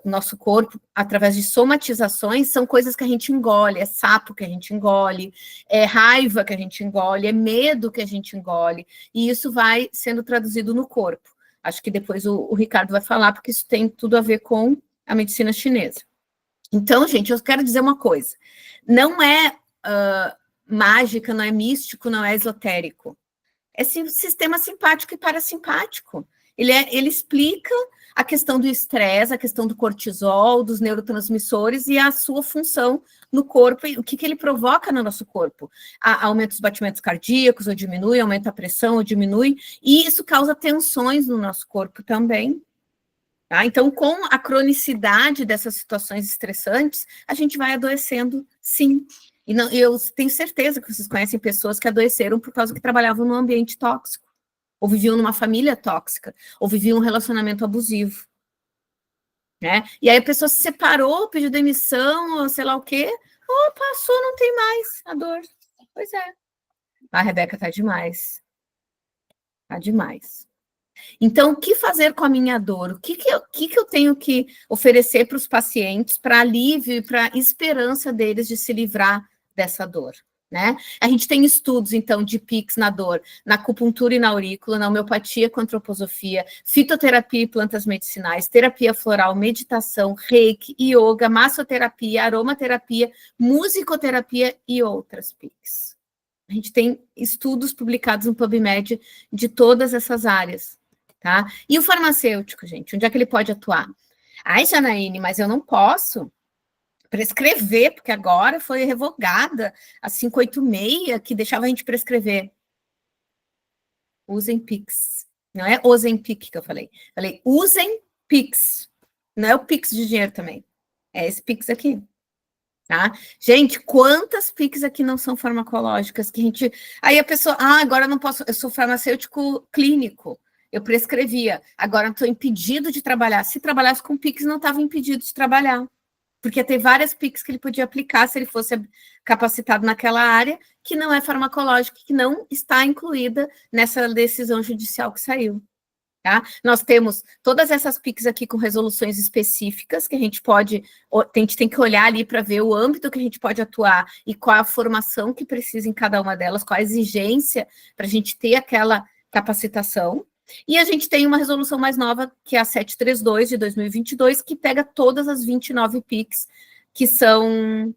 nosso corpo através de somatizações são coisas que a gente engole, é sapo que a gente engole, é raiva que a gente engole, é medo que a gente engole, e isso vai sendo traduzido no corpo. Acho que depois o Ricardo vai falar, porque isso tem tudo a ver com a medicina chinesa. Então, gente, eu quero dizer uma coisa. Não é mágica, não é místico, não é esotérico. É sistema simpático e parasimpático. Ele explica a questão do estresse, a questão do cortisol, dos neurotransmissores e a sua função no corpo, e o que ele provoca no nosso corpo. Aumenta os batimentos cardíacos, ou diminui, aumenta a pressão, ou diminui, e isso causa tensões no nosso corpo também. Tá? Então, com a cronicidade dessas situações estressantes, a gente vai adoecendo, sim. E eu tenho certeza que vocês conhecem pessoas que adoeceram por causa que trabalhavam num ambiente tóxico, ou viviam numa família tóxica, ou viviam um relacionamento abusivo. Né? E aí a pessoa se separou, pediu demissão, ou sei lá o quê, passou, não tem mais a dor. Pois é. A Rebeca tá demais. Tá demais. Então, o que fazer com a minha dor? O que eu tenho que oferecer para os pacientes para alívio e para esperança deles de se livrar dessa dor? Né? A gente tem estudos, então, de PICs na dor, na acupuntura e na aurícula, na homeopatia com antroposofia, fitoterapia e plantas medicinais, terapia floral, meditação, reiki, yoga, massoterapia, aromaterapia, musicoterapia e outras PICs. A gente tem estudos publicados no PubMed de todas essas áreas, tá? E o farmacêutico, gente, onde é que ele pode atuar? Ai, Janaíne, mas eu não posso prescrever, porque agora foi revogada a 586, que deixava a gente prescrever. Usem Pix. Não é Ozempic que eu falei. Falei, usem Pix. Não é o Pix de dinheiro também. É esse Pix aqui. Tá? Gente, quantas Pix aqui não são farmacológicas que a gente... Aí a pessoa, agora eu não posso, eu sou farmacêutico clínico, eu prescrevia, agora estou impedido de trabalhar. Se trabalhasse com Pix, não estava impedido de trabalhar, porque tem várias Pix que ele podia aplicar se ele fosse capacitado naquela área, que não é farmacológica, que não está incluída nessa decisão judicial que saiu. Tá? Nós temos todas essas PICs aqui com resoluções específicas, que a gente tem que olhar ali para ver o âmbito que a gente pode atuar e qual a formação que precisa em cada uma delas, qual a exigência para a gente ter aquela capacitação. E a gente tem uma resolução mais nova, que é a 732 de 2022, que pega todas as 29 PICs que são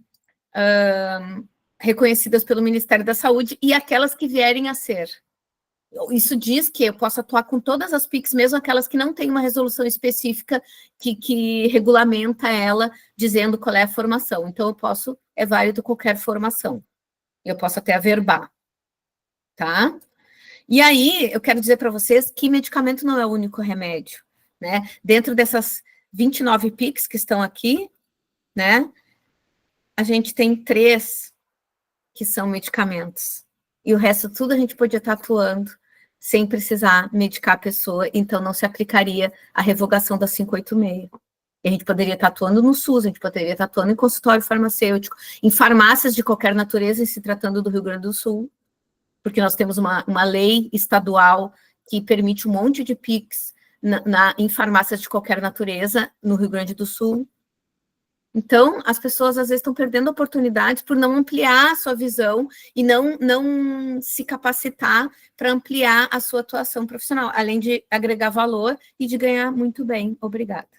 reconhecidas pelo Ministério da Saúde e aquelas que vierem a ser. Isso diz que eu posso atuar com todas as PICs, mesmo aquelas que não têm uma resolução específica que regulamenta ela, dizendo qual é a formação. Então, é válido qualquer formação. Eu posso até averbar, tá? E aí, eu quero dizer para vocês que medicamento não é o único remédio, né? Dentro dessas 29 PICs que estão aqui, né? A gente tem 3 que são medicamentos. E o resto tudo a gente podia estar atuando sem precisar medicar a pessoa, então não se aplicaria a revogação da 586. E a gente poderia estar atuando no SUS, a gente poderia estar atuando em consultório farmacêutico, em farmácias de qualquer natureza, em se tratando do Rio Grande do Sul, porque nós temos uma lei estadual que permite um monte de PICs em farmácias de qualquer natureza no Rio Grande do Sul. Então, as pessoas, às vezes, estão perdendo oportunidades por não ampliar a sua visão e não se capacitar para ampliar a sua atuação profissional, além de agregar valor e de ganhar muito bem. Obrigada.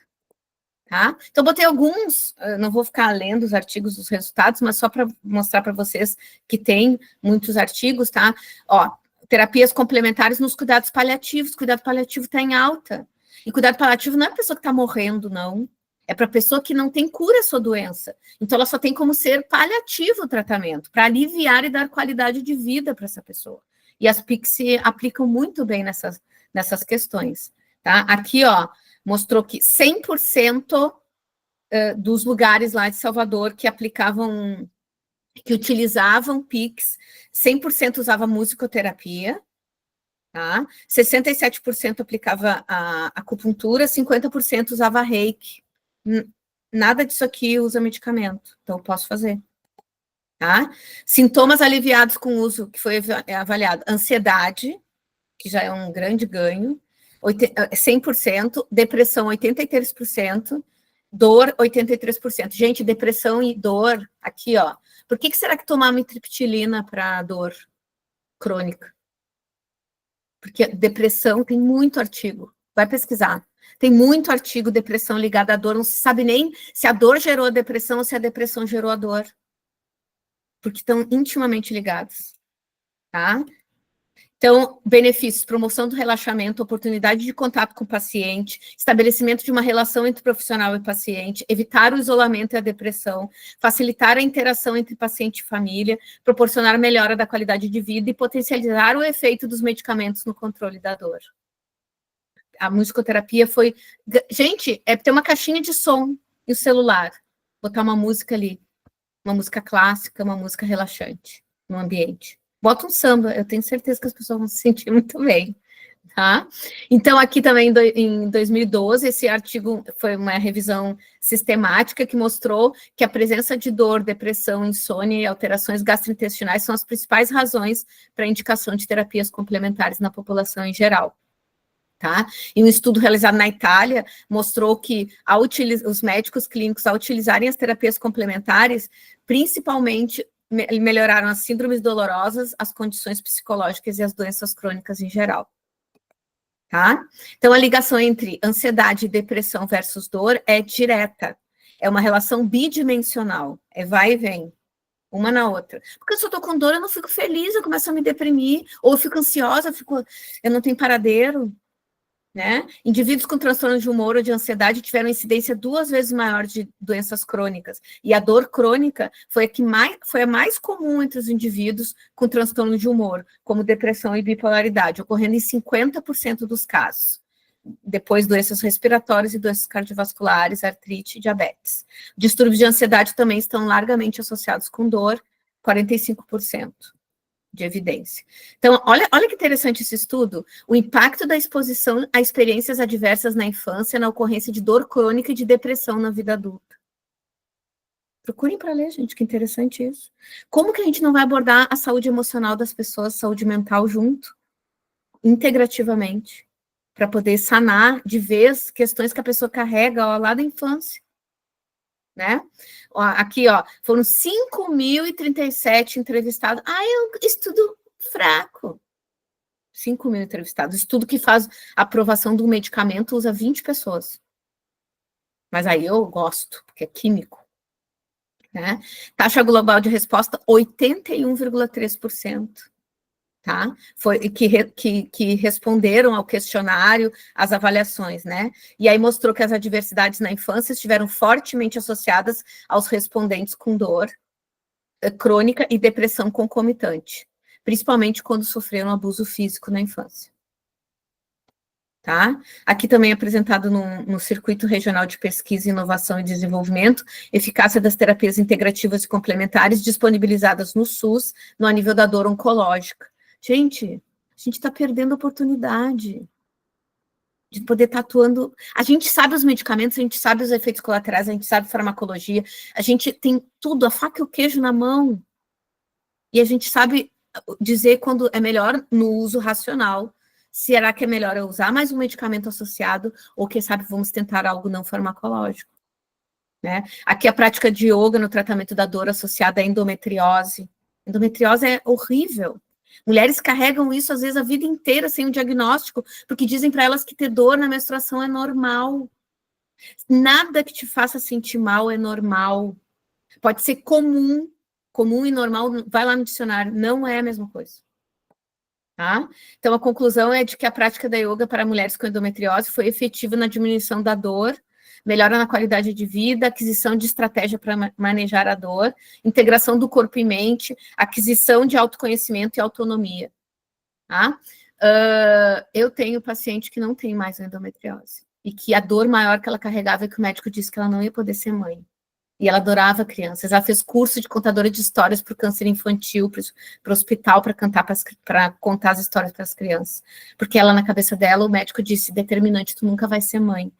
Tá? Então, botei alguns, não vou ficar lendo os artigos dos resultados, mas só para mostrar para vocês que tem muitos artigos, tá? Ó, terapias complementares nos cuidados paliativos, cuidado paliativo está em alta. E cuidado paliativo não é a pessoa que está morrendo, não. É para a pessoa que não tem cura a sua doença. Então, ela só tem como ser paliativo o tratamento, para aliviar e dar qualidade de vida para essa pessoa. E as PICs se aplicam muito bem nessas questões. Tá? Aqui, ó, mostrou que 100% dos lugares lá de Salvador que utilizavam PICs, 100% usava musicoterapia, tá? 67% aplicava a acupuntura, 50% usava reiki. Nada disso aqui usa medicamento, então eu posso fazer. Tá? Sintomas aliviados com uso, que foi avaliado, ansiedade, que já é um grande ganho, 100%, depressão 83%, dor 83%. Gente, depressão e dor, aqui ó, por que será que tomar mitriptilina para dor crônica? Porque depressão tem muito artigo, vai pesquisar. Tem muito artigo, depressão ligada à dor, não se sabe nem se a dor gerou a depressão ou se a depressão gerou a dor. Porque estão intimamente ligados, tá? Então, benefícios, promoção do relaxamento, oportunidade de contato com o paciente, estabelecimento de uma relação entre profissional e paciente, evitar o isolamento e a depressão, facilitar a interação entre paciente e família, proporcionar melhora da qualidade de vida e potencializar o efeito dos medicamentos no controle da dor. A musicoterapia foi... Gente, é ter uma caixinha de som e o celular, botar uma música ali, uma música clássica, uma música relaxante no ambiente. Bota um samba, eu tenho certeza que as pessoas vão se sentir muito bem, tá? Então, aqui também, em 2012, esse artigo foi uma revisão sistemática que mostrou que a presença de dor, depressão, insônia e alterações gastrointestinais são as principais razões para a indicação de terapias complementares na população em geral. Tá? E um estudo realizado na Itália mostrou que os médicos clínicos, ao utilizarem as terapias complementares, principalmente melhoraram as síndromes dolorosas, as condições psicológicas e as doenças crônicas em geral. Tá? Então, a ligação entre ansiedade e depressão versus dor é direta. É uma relação bidimensional, é vai e vem. uma na outra. Porque se eu tô com dor, eu não fico feliz, eu começo a me deprimir, ou eu fico ansiosa, eu não tenho paradeiro, né? Indivíduos com transtorno de humor ou de ansiedade tiveram incidência 2 vezes maior de doenças crônicas. E a dor crônica foi a mais comum entre os indivíduos com transtorno de humor, como depressão e bipolaridade, ocorrendo em 50% dos casos. Depois, doenças respiratórias e doenças cardiovasculares, artrite e diabetes. Distúrbios de ansiedade também estão largamente associados com dor, 45% de evidência. Então, olha que interessante esse estudo, o impacto da exposição a experiências adversas na infância na ocorrência de dor crônica e de depressão na vida adulta. Procurem para ler, gente, que interessante isso. Como que a gente não vai abordar a saúde emocional das pessoas, saúde mental junto, integrativamente, para poder sanar de vez questões que a pessoa carrega lá da infância, né? Aqui, ó, foram 5.037 entrevistados. É um estudo fraco. 5.000 entrevistados. Estudo que faz a aprovação de um medicamento usa 20 pessoas. Mas aí eu gosto, porque é químico. Né? Taxa global de resposta, 81,3%. Tá? Foi que responderam ao questionário, as avaliações, né? E aí mostrou que as adversidades na infância estiveram fortemente associadas aos respondentes com dor crônica e depressão concomitante, principalmente quando sofreram abuso físico na infância. Tá? Aqui também apresentado no Circuito Regional de Pesquisa, Inovação e Desenvolvimento, eficácia das terapias integrativas e complementares disponibilizadas no SUS, no nível da dor oncológica. Gente, a gente está perdendo a oportunidade de poder estar atuando. A gente sabe os medicamentos, a gente sabe os efeitos colaterais, a gente sabe farmacologia, a gente tem tudo, a faca e o queijo na mão. E a gente sabe dizer quando é melhor no uso racional. Será que é melhor eu usar mais um medicamento associado ou, quem sabe, vamos tentar algo não farmacológico? Né? Aqui a prática de yoga no tratamento da dor associada à endometriose. Endometriose é horrível. Mulheres carregam isso, às vezes, a vida inteira sem um diagnóstico, porque dizem para elas que ter dor na menstruação é normal. Nada que te faça sentir mal é normal. Pode ser comum e normal, vai lá no dicionário, não é a mesma coisa. Tá? Então, a conclusão é de que a prática da yoga para mulheres com endometriose foi efetiva na diminuição da dor, melhora na qualidade de vida, aquisição de estratégia para manejar a dor, integração do corpo e mente, aquisição de autoconhecimento e autonomia. Tá? Eu tenho paciente que não tem mais endometriose, e que a dor maior que ela carregava é que o médico disse que ela não ia poder ser mãe. E ela adorava crianças. Ela fez curso de contadora de histórias para o câncer infantil, para o hospital, para contar as histórias para as crianças. Porque ela, na cabeça dela, o médico disse, determinante, tu nunca vai ser mãe.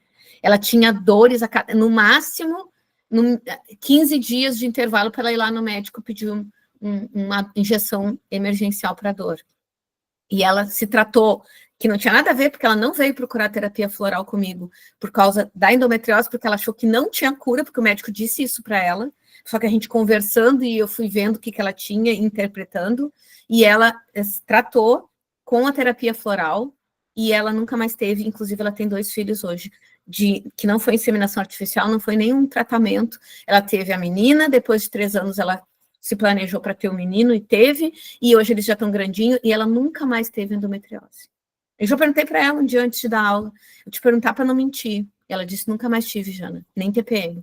Ela tinha dores, no máximo, 15 dias de intervalo para ela ir lá no médico pedir uma injeção emergencial para dor. E ela se tratou, que não tinha nada a ver, porque ela não veio procurar terapia floral comigo por causa da endometriose, porque ela achou que não tinha cura, porque o médico disse isso para ela, só que a gente conversando e eu fui vendo o que ela tinha, interpretando, e ela se tratou com a terapia floral, e ela nunca mais teve, inclusive ela tem 2 filhos hoje, que não foi inseminação artificial, não foi nenhum tratamento, ela teve a menina, depois de 3 anos ela se planejou para ter um menino e teve, e hoje eles já estão grandinhos, e ela nunca mais teve endometriose. Eu já perguntei para ela um dia antes de dar aula, eu te perguntar para não mentir. Ela disse, nunca mais tive, Jana, nem TPM.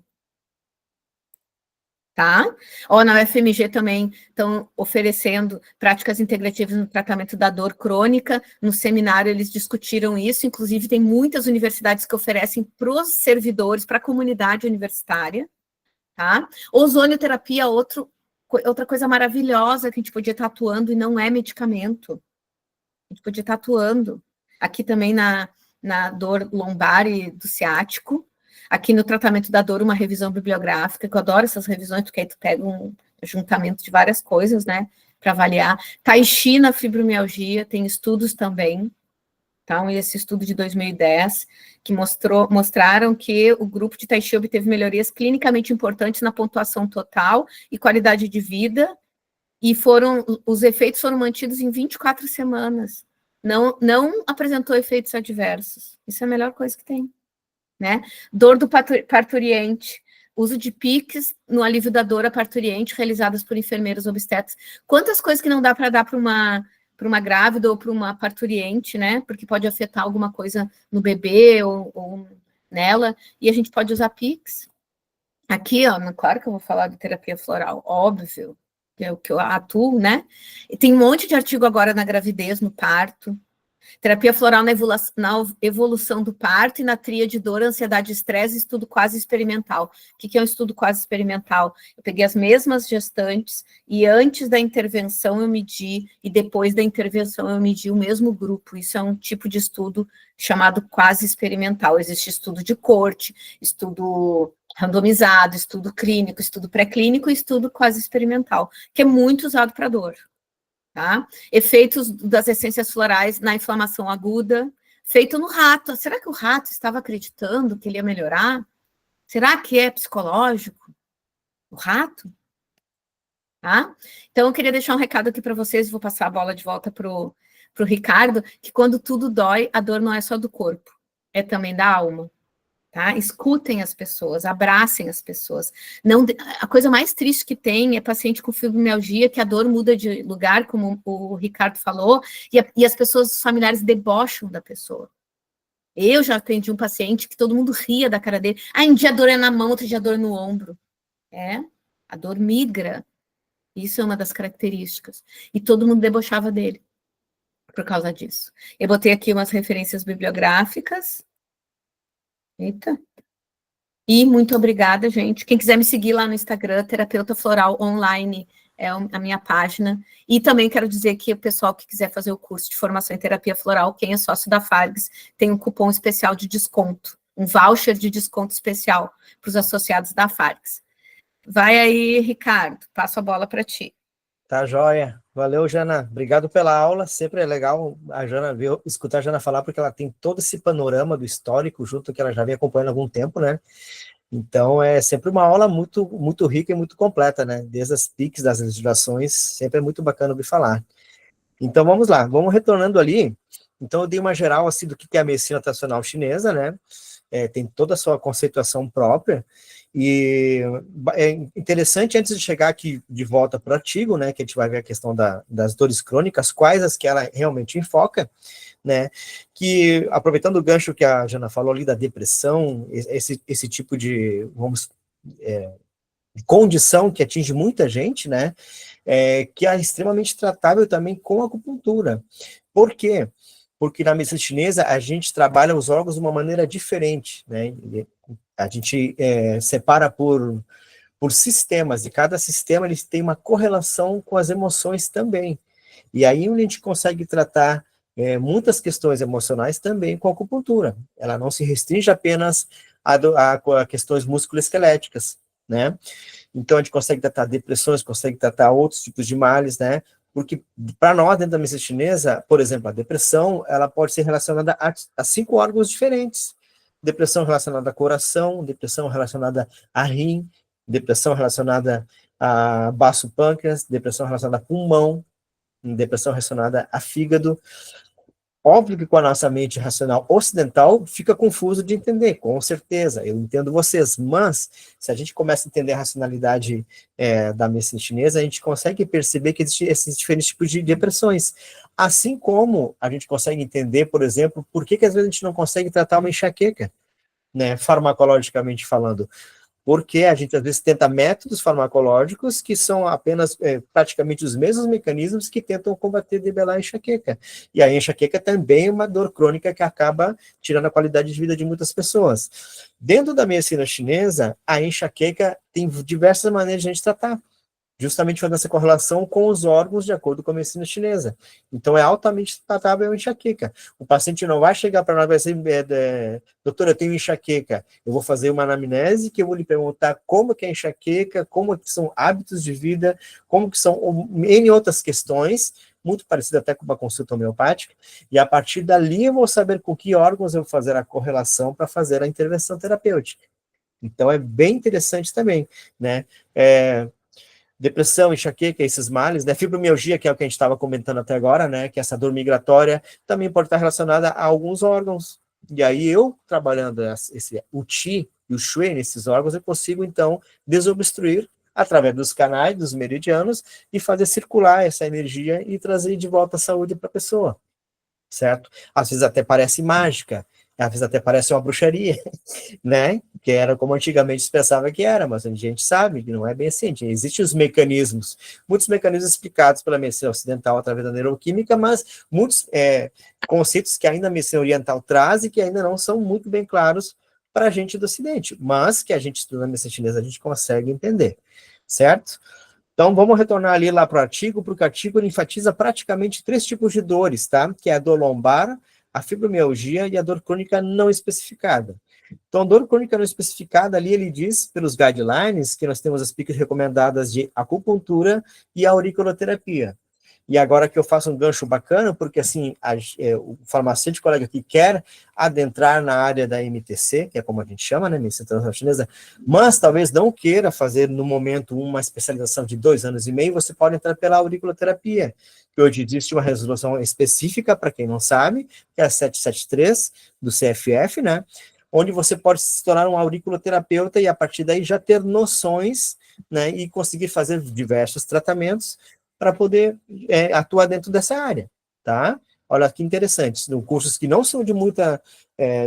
Tá? Na UFMG também estão oferecendo práticas integrativas no tratamento da dor crônica. No seminário eles discutiram isso, inclusive tem muitas universidades que oferecem para os servidores, para a comunidade universitária. Tá? Ozonioterapia, outra coisa maravilhosa que a gente podia estar atuando e não é medicamento. A gente podia estar atuando. Aqui também na dor lombar e do ciático. Aqui no tratamento da dor, uma revisão bibliográfica, que eu adoro essas revisões, porque aí tu pega um juntamento de várias coisas, né, para avaliar. Tai Chi na fibromialgia, tem estudos também, tá? Esse estudo de 2010, que mostraram que o grupo de Tai Chi obteve melhorias clinicamente importantes na pontuação total e qualidade de vida, e os efeitos foram mantidos em 24 semanas. Não apresentou efeitos adversos. Isso é a melhor coisa que tem. Né? Dor do parturiente, uso de PICs no alívio da dor a parturiente realizadas por enfermeiros obstetras. Quantas coisas que não dá para dar para uma grávida ou para uma parturiente, né? Porque pode afetar alguma coisa no bebê ou nela, e a gente pode usar PICs. Aqui, ó, claro que eu vou falar de terapia floral, óbvio, que é o que eu atuo, né? E tem um monte de artigo agora na gravidez, no parto. Terapia floral na evolução do parto e na tríade dor, ansiedade e estresse, estudo quase experimental. O que é um estudo quase experimental? Eu peguei as mesmas gestantes e antes da intervenção eu medi e depois da intervenção eu medi o mesmo grupo. Isso é um tipo de estudo chamado quase experimental. Existe estudo de corte, estudo randomizado, estudo clínico, estudo pré-clínico e estudo quase experimental, que é muito usado para dor. Tá? Efeitos das essências florais na inflamação aguda, feito no rato. Será que o rato estava acreditando que ele ia melhorar? Será que é psicológico? O rato? Tá? Então, eu queria deixar um recado aqui para vocês, vou passar a bola de volta para o Ricardo, que quando tudo dói, a dor não é só do corpo, é também da alma. Tá? Escutem as pessoas, abracem as pessoas. Não, a coisa mais triste que tem é paciente com fibromialgia, que a dor muda de lugar, como o Ricardo falou, e as pessoas, os familiares debocham da pessoa. Eu já atendi um paciente que todo mundo ria da cara dele. Um dia a dor é na mão, outro dia a dor é no ombro. A dor migra. Isso é uma das características. E todo mundo debochava dele por causa disso. Eu botei aqui umas referências bibliográficas. Eita. E muito obrigada, gente. Quem quiser me seguir lá no Instagram, Terapeuta Floral Online, é a minha página. E também quero dizer que o pessoal que quiser fazer o curso de formação em terapia floral, quem é sócio da Fargs, tem um cupom especial de desconto, um voucher de desconto especial para os associados da Fargs. Vai aí, Ricardo, passo a bola para ti. Tá joia. Valeu, Jana. Obrigado pela aula. Sempre é legal a Jana escutar a Jana falar, porque ela tem todo esse panorama do histórico junto que ela já vem acompanhando há algum tempo, né? Então, é sempre uma aula muito, muito rica e muito completa, né? Desde as PICs, das legislações, sempre é muito bacana ouvir falar. Então, vamos lá. Vamos retornando ali. Então, eu dei uma geral, assim, do que é a medicina tradicional chinesa, né? Tem toda a sua conceituação própria. E é interessante, antes de chegar aqui de volta para o artigo, né, que a gente vai ver a questão das dores crônicas, quais as que ela realmente enfoca, né, que, aproveitando o gancho que a Jana falou ali da depressão, esse tipo de, condição que atinge muita gente, né, que é extremamente tratável também com a acupuntura. Por quê? Porque na medicina chinesa a gente trabalha os órgãos de uma maneira diferente, né, a gente separa por sistemas, e cada sistema eles tem uma correlação com as emoções também. E aí onde a gente consegue tratar muitas questões emocionais também com a acupuntura. Ela não se restringe apenas a questões musculoesqueléticas, né? Então a gente consegue tratar depressões, consegue tratar outros tipos de males, né? Porque para nós, dentro da medicina chinesa, por exemplo, a depressão, ela pode ser relacionada a 5 órgãos diferentes. Depressão relacionada a coração, depressão relacionada a rim, depressão relacionada a baço pâncreas, depressão relacionada a pulmão, depressão relacionada a fígado. Óbvio que com a nossa mente racional ocidental fica confuso de entender, com certeza, eu entendo vocês, mas se a gente começa a entender a racionalidade da medicina chinesa, a gente consegue perceber que existem esses diferentes tipos de depressões, assim como a gente consegue entender, por exemplo, por que às vezes a gente não consegue tratar uma enxaqueca, né, farmacologicamente falando, porque a gente às vezes tenta métodos farmacológicos que são apenas praticamente os mesmos mecanismos que tentam combater e debelar a enxaqueca. E a enxaqueca também é uma dor crônica que acaba tirando a qualidade de vida de muitas pessoas. Dentro da medicina chinesa, a enxaqueca tem diversas maneiras de a gente tratar, justamente fazendo essa correlação com os órgãos de acordo com a medicina chinesa. Então, é altamente tratável a enxaqueca. O paciente não vai chegar para nós e vai dizer, doutor, eu tenho enxaqueca. Eu vou fazer uma anamnese que eu vou lhe perguntar como que é a enxaqueca, como que são hábitos de vida, como que são N outras questões, muito parecido até com uma consulta homeopática, e a partir dali eu vou saber com que órgãos eu vou fazer a correlação para fazer a intervenção terapêutica. Então, é bem interessante também, né? Depressão, enxaqueca, esses males, né? Fibromialgia, que é o que a gente estava comentando até agora, né? Que essa dor migratória também pode estar relacionada a alguns órgãos, E aí eu, trabalhando o Qi e o Shui nesses órgãos, eu consigo, então, desobstruir através dos canais, dos meridianos, e fazer circular essa energia e trazer de volta a saúde para a pessoa, certo? Às vezes até parece mágica, às vezes até parece uma bruxaria, né? Que era como antigamente se pensava que era, mas a gente sabe que não é bem assim. Existem os mecanismos, muitos mecanismos explicados pela medicina ocidental através da neuroquímica, mas muitos conceitos que ainda a medicina oriental traz e que ainda não são muito bem claros para a gente do Ocidente, mas que a gente estuda na medicina chinesa, a gente consegue entender, certo? Então, vamos retornar ali lá para o artigo, porque o artigo enfatiza praticamente 3 tipos de dores, tá? Que é a dor lombar, a fibromialgia e a dor crônica não especificada. Então, dor crônica não especificada, ali ele diz, pelos guidelines, que nós temos as picas recomendadas de acupuntura e auriculoterapia. E agora que eu faço um gancho bacana, porque assim, o farmacêutico colega que quer adentrar na área da MTC, que é como a gente chama, né, medicina tradicional chinesa, mas talvez não queira fazer no momento uma especialização de 2 anos e meio, você pode entrar pela auriculoterapia, que hoje existe uma resolução específica, para quem não sabe, que é a 773 do CFF, né, onde você pode se tornar um auriculoterapeuta e a partir daí já ter noções, né, e conseguir fazer diversos tratamentos para poder atuar dentro dessa área, tá? Olha que interessante, são cursos que não são de muita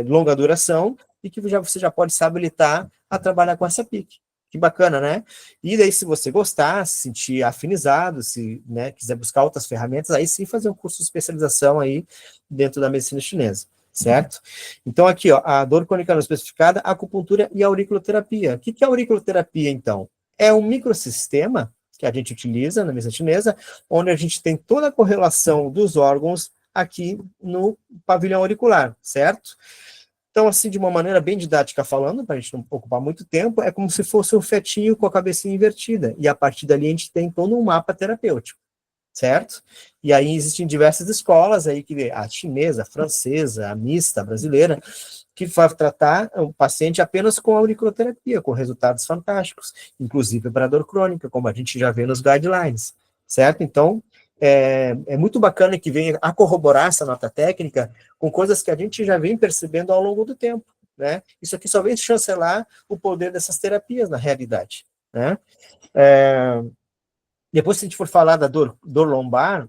longa duração e que você já pode se habilitar a trabalhar com essa PIC. Que bacana, né? E daí, se você gostar, se sentir afinizado, se quiser buscar outras ferramentas, aí sim fazer um curso de especialização aí dentro da medicina chinesa, certo? Então, aqui, ó, a dor crônica não especificada, a acupuntura e a auriculoterapia. O que é a auriculoterapia, então? É um microsistema que a gente utiliza na medicina chinesa, onde a gente tem toda a correlação dos órgãos aqui no pavilhão auricular, certo? Então, assim, de uma maneira bem didática falando, para a gente não ocupar muito tempo, é como se fosse um fetinho com a cabecinha invertida, e a partir dali a gente tem todo um mapa terapêutico, certo? E aí existem diversas escolas aí, a chinesa, a francesa, a mista, a brasileira, que vai tratar o paciente apenas com auriculoterapia, com resultados fantásticos, inclusive para dor crônica, como a gente já vê nos guidelines, certo? Então, é muito bacana que venha a corroborar essa nota técnica com coisas que a gente já vem percebendo ao longo do tempo, né? Isso aqui só vem chancelar o poder dessas terapias na realidade, né? Depois, se a gente for falar da dor lombar,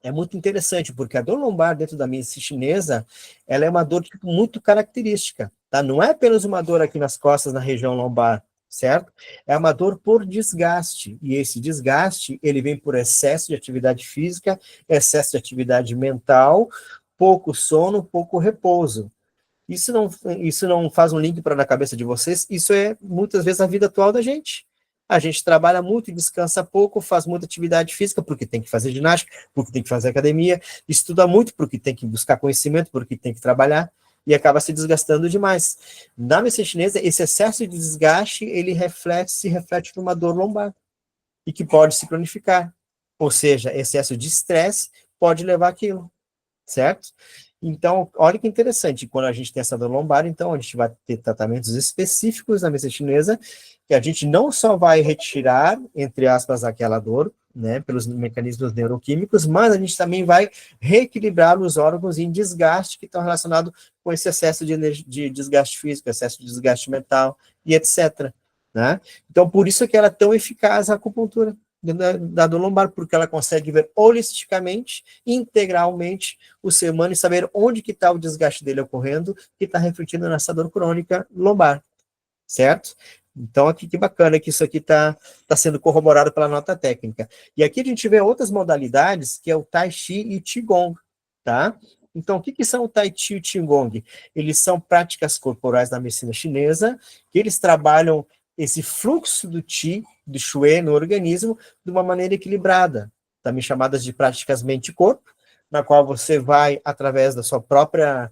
é muito interessante, porque a dor lombar dentro da medicina chinesa, ela é uma dor muito característica, tá? Não é apenas uma dor aqui nas costas, na região lombar, certo? É uma dor por desgaste, e esse desgaste, ele vem por excesso de atividade física, excesso de atividade mental, pouco sono, pouco repouso. Isso não faz um link para na cabeça de vocês, isso é muitas vezes a vida atual da gente. A gente trabalha muito e descansa pouco, faz muita atividade física, porque tem que fazer ginástica, porque tem que fazer academia, estuda muito, porque tem que buscar conhecimento, porque tem que trabalhar, e acaba se desgastando demais. Na medicina chinesa, esse excesso de desgaste, ele se reflete numa dor lombar, e que pode se cronificar. Ou seja, excesso de estresse pode levar àquilo, certo? Então, olha que interessante, quando a gente tem essa dor lombar, então a gente vai ter tratamentos específicos na medicina chinesa, que a gente não só vai retirar, entre aspas, aquela dor, né, pelos mecanismos neuroquímicos, mas a gente também vai reequilibrar os órgãos em desgaste que estão relacionados com esse excesso de desgaste físico, excesso de desgaste mental e etc. Né? Então, por isso que ela é tão eficaz a acupuntura da dor lombar, porque ela consegue ver holisticamente, integralmente o ser humano e saber onde que está o desgaste dele ocorrendo, que está refletindo nessa dor crônica lombar, certo? Então, aqui que bacana que isso aqui está sendo corroborado pela nota técnica. E aqui a gente vê outras modalidades, que é o Tai Chi e Qigong, tá? Então, o que são o Tai Chi e o Qigong? Eles são práticas corporais da medicina chinesa, que eles trabalham esse fluxo do Qi, do Shui no organismo, de uma maneira equilibrada, também chamadas de práticas mente-corpo, na qual você vai, através da sua própria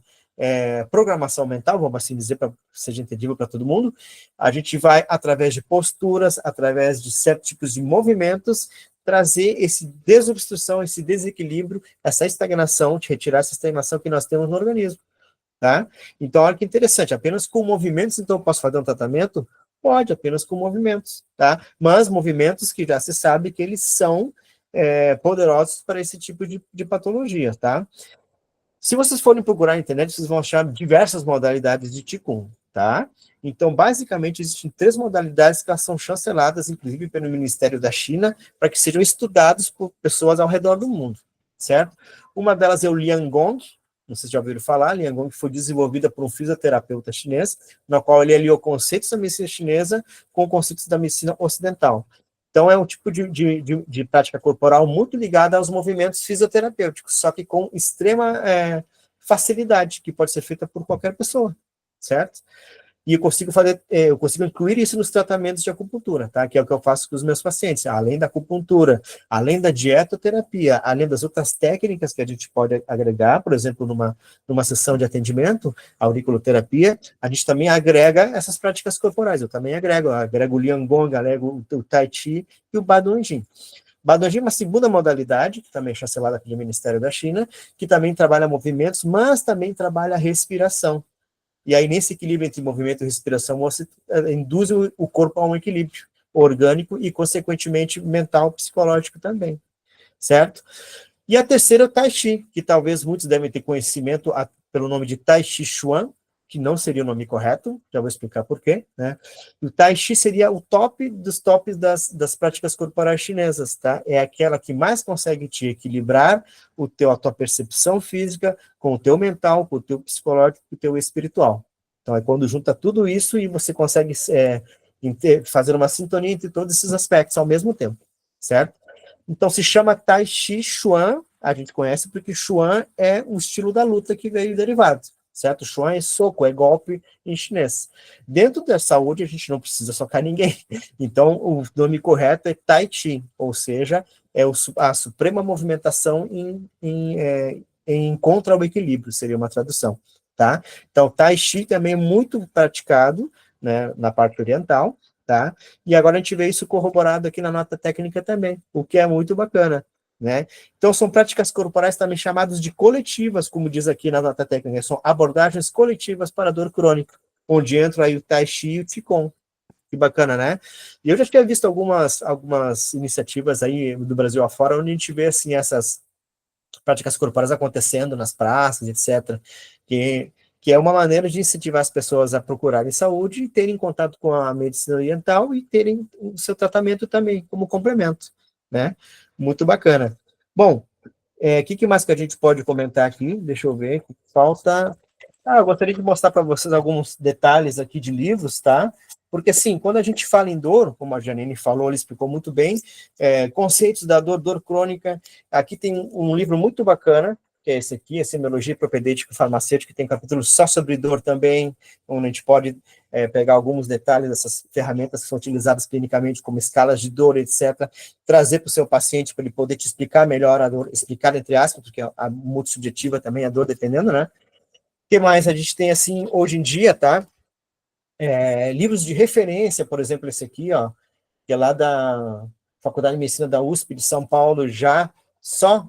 programação mental, vamos assim dizer, para que seja entendível para todo mundo, a gente vai, através de posturas, através de certos tipos de movimentos, trazer esse desobstrução, esse desequilíbrio, essa estagnação, de retirar essa estagnação que nós temos no organismo, tá? Então, olha que interessante, apenas com movimentos, então, eu posso fazer um tratamento? Pode, apenas com movimentos, tá? Mas movimentos que já se sabe que eles são poderosos para esse tipo de patologia, tá? Se vocês forem procurar na internet, vocês vão achar diversas modalidades de Qigong, tá? Então, basicamente, existem 3 modalidades que elas são chanceladas, inclusive pelo Ministério da China, para que sejam estudados por pessoas ao redor do mundo, certo? Uma delas é o Liangong, não sei se já ouviram falar, Liangong foi desenvolvida por um fisioterapeuta chinês, na qual ele aliou conceitos da medicina chinesa com conceitos da medicina ocidental. Então, é um tipo de prática corporal muito ligada aos movimentos fisioterapêuticos, só que com extrema facilidade, que pode ser feita por qualquer pessoa, certo? E eu consigo incluir isso nos tratamentos de acupuntura, tá? Que é o que eu faço com os meus pacientes. Além da acupuntura, além da dietoterapia, além das outras técnicas que a gente pode agregar, por exemplo, numa sessão de atendimento, a auriculoterapia, a gente também agrega essas práticas corporais. Eu também agrego o Liangong, agrego o Tai Chi e o Badong. Badong é uma segunda modalidade, que também é chancelada pelo Ministério da China, que também trabalha movimentos, mas também trabalha respiração. E aí, nesse equilíbrio entre movimento e respiração, você induz o corpo a um equilíbrio orgânico e, consequentemente, mental, psicológico também, certo? E a terceira é o Tai Chi, que talvez muitos devem ter conhecimento pelo nome de Tai Chi Chuan, que não seria o nome correto, já vou explicar por quê, né? O Tai Chi seria o top dos tops das práticas corporais chinesas, tá? É aquela que mais consegue te equilibrar a tua percepção física com o teu mental, com o teu psicológico, com o teu espiritual. Então, é quando junta tudo isso e você consegue fazer uma sintonia entre todos esses aspectos ao mesmo tempo, certo? Então, se chama Tai Chi Chuan, a gente conhece porque Chuan é o estilo da luta que veio derivado, certo? Chuan é soco, é golpe em chinês. Dentro da saúde, a gente não precisa socar ninguém. Então, o nome correto é Tai Chi, ou seja, é a suprema movimentação em encontro ao equilíbrio, seria uma tradução, tá? Então, Tai Chi também é muito praticado, né, na parte oriental, tá? E agora a gente vê isso corroborado aqui na nota técnica também, o que é muito bacana, né? Então, são práticas corporais também chamadas de coletivas, como diz aqui na nota técnica, são abordagens coletivas para a dor crônica, onde entra aí o Tai Chi e o Qigong. Que bacana, né? E eu já tinha visto algumas iniciativas aí do Brasil afora, onde a gente vê, assim, essas práticas corporais acontecendo nas praças, etc., que é uma maneira de incentivar as pessoas a procurarem saúde e terem contato com a medicina oriental e terem o seu tratamento também como complemento, né? Muito bacana. Bom, que mais que a gente pode comentar aqui? Deixa eu ver, falta... eu gostaria de mostrar para vocês alguns detalhes aqui de livros, tá? Porque, assim, quando a gente fala em dor, como a Janine falou, ela explicou muito bem, conceitos da dor crônica, aqui tem um livro muito bacana, que é esse aqui, a Semiologia Propedêutica Farmacêutica, que tem capítulo só sobre dor também, onde a gente pode pegar alguns detalhes dessas ferramentas que são utilizadas clinicamente, como escalas de dor, etc., trazer para o seu paciente para ele poder te explicar melhor a dor, explicar entre aspas, porque é muito subjetiva também a dor, dependendo, né? O que mais a gente tem, assim, hoje em dia, tá? Livros de referência, por exemplo, esse aqui, ó, que é lá da Faculdade de Medicina da USP de São Paulo, já só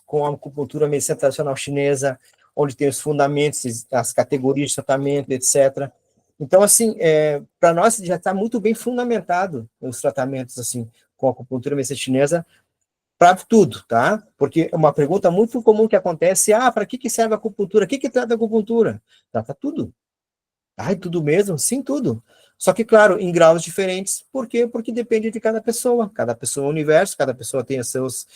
com a acupuntura medicina tradicional chinesa, onde tem os fundamentos, as categorias de tratamento, etc. Então, assim, para nós já está muito bem fundamentado os tratamentos, assim, com a acupuntura medicina chinesa, para tudo, tá? Porque uma pergunta muito comum que acontece, para que serve a acupuntura? O que trata a acupuntura? Trata tudo. Tudo mesmo? Sim, tudo. Só que, claro, em graus diferentes. Por quê? Porque depende de cada pessoa. Cada pessoa é um universo, cada pessoa tem os seus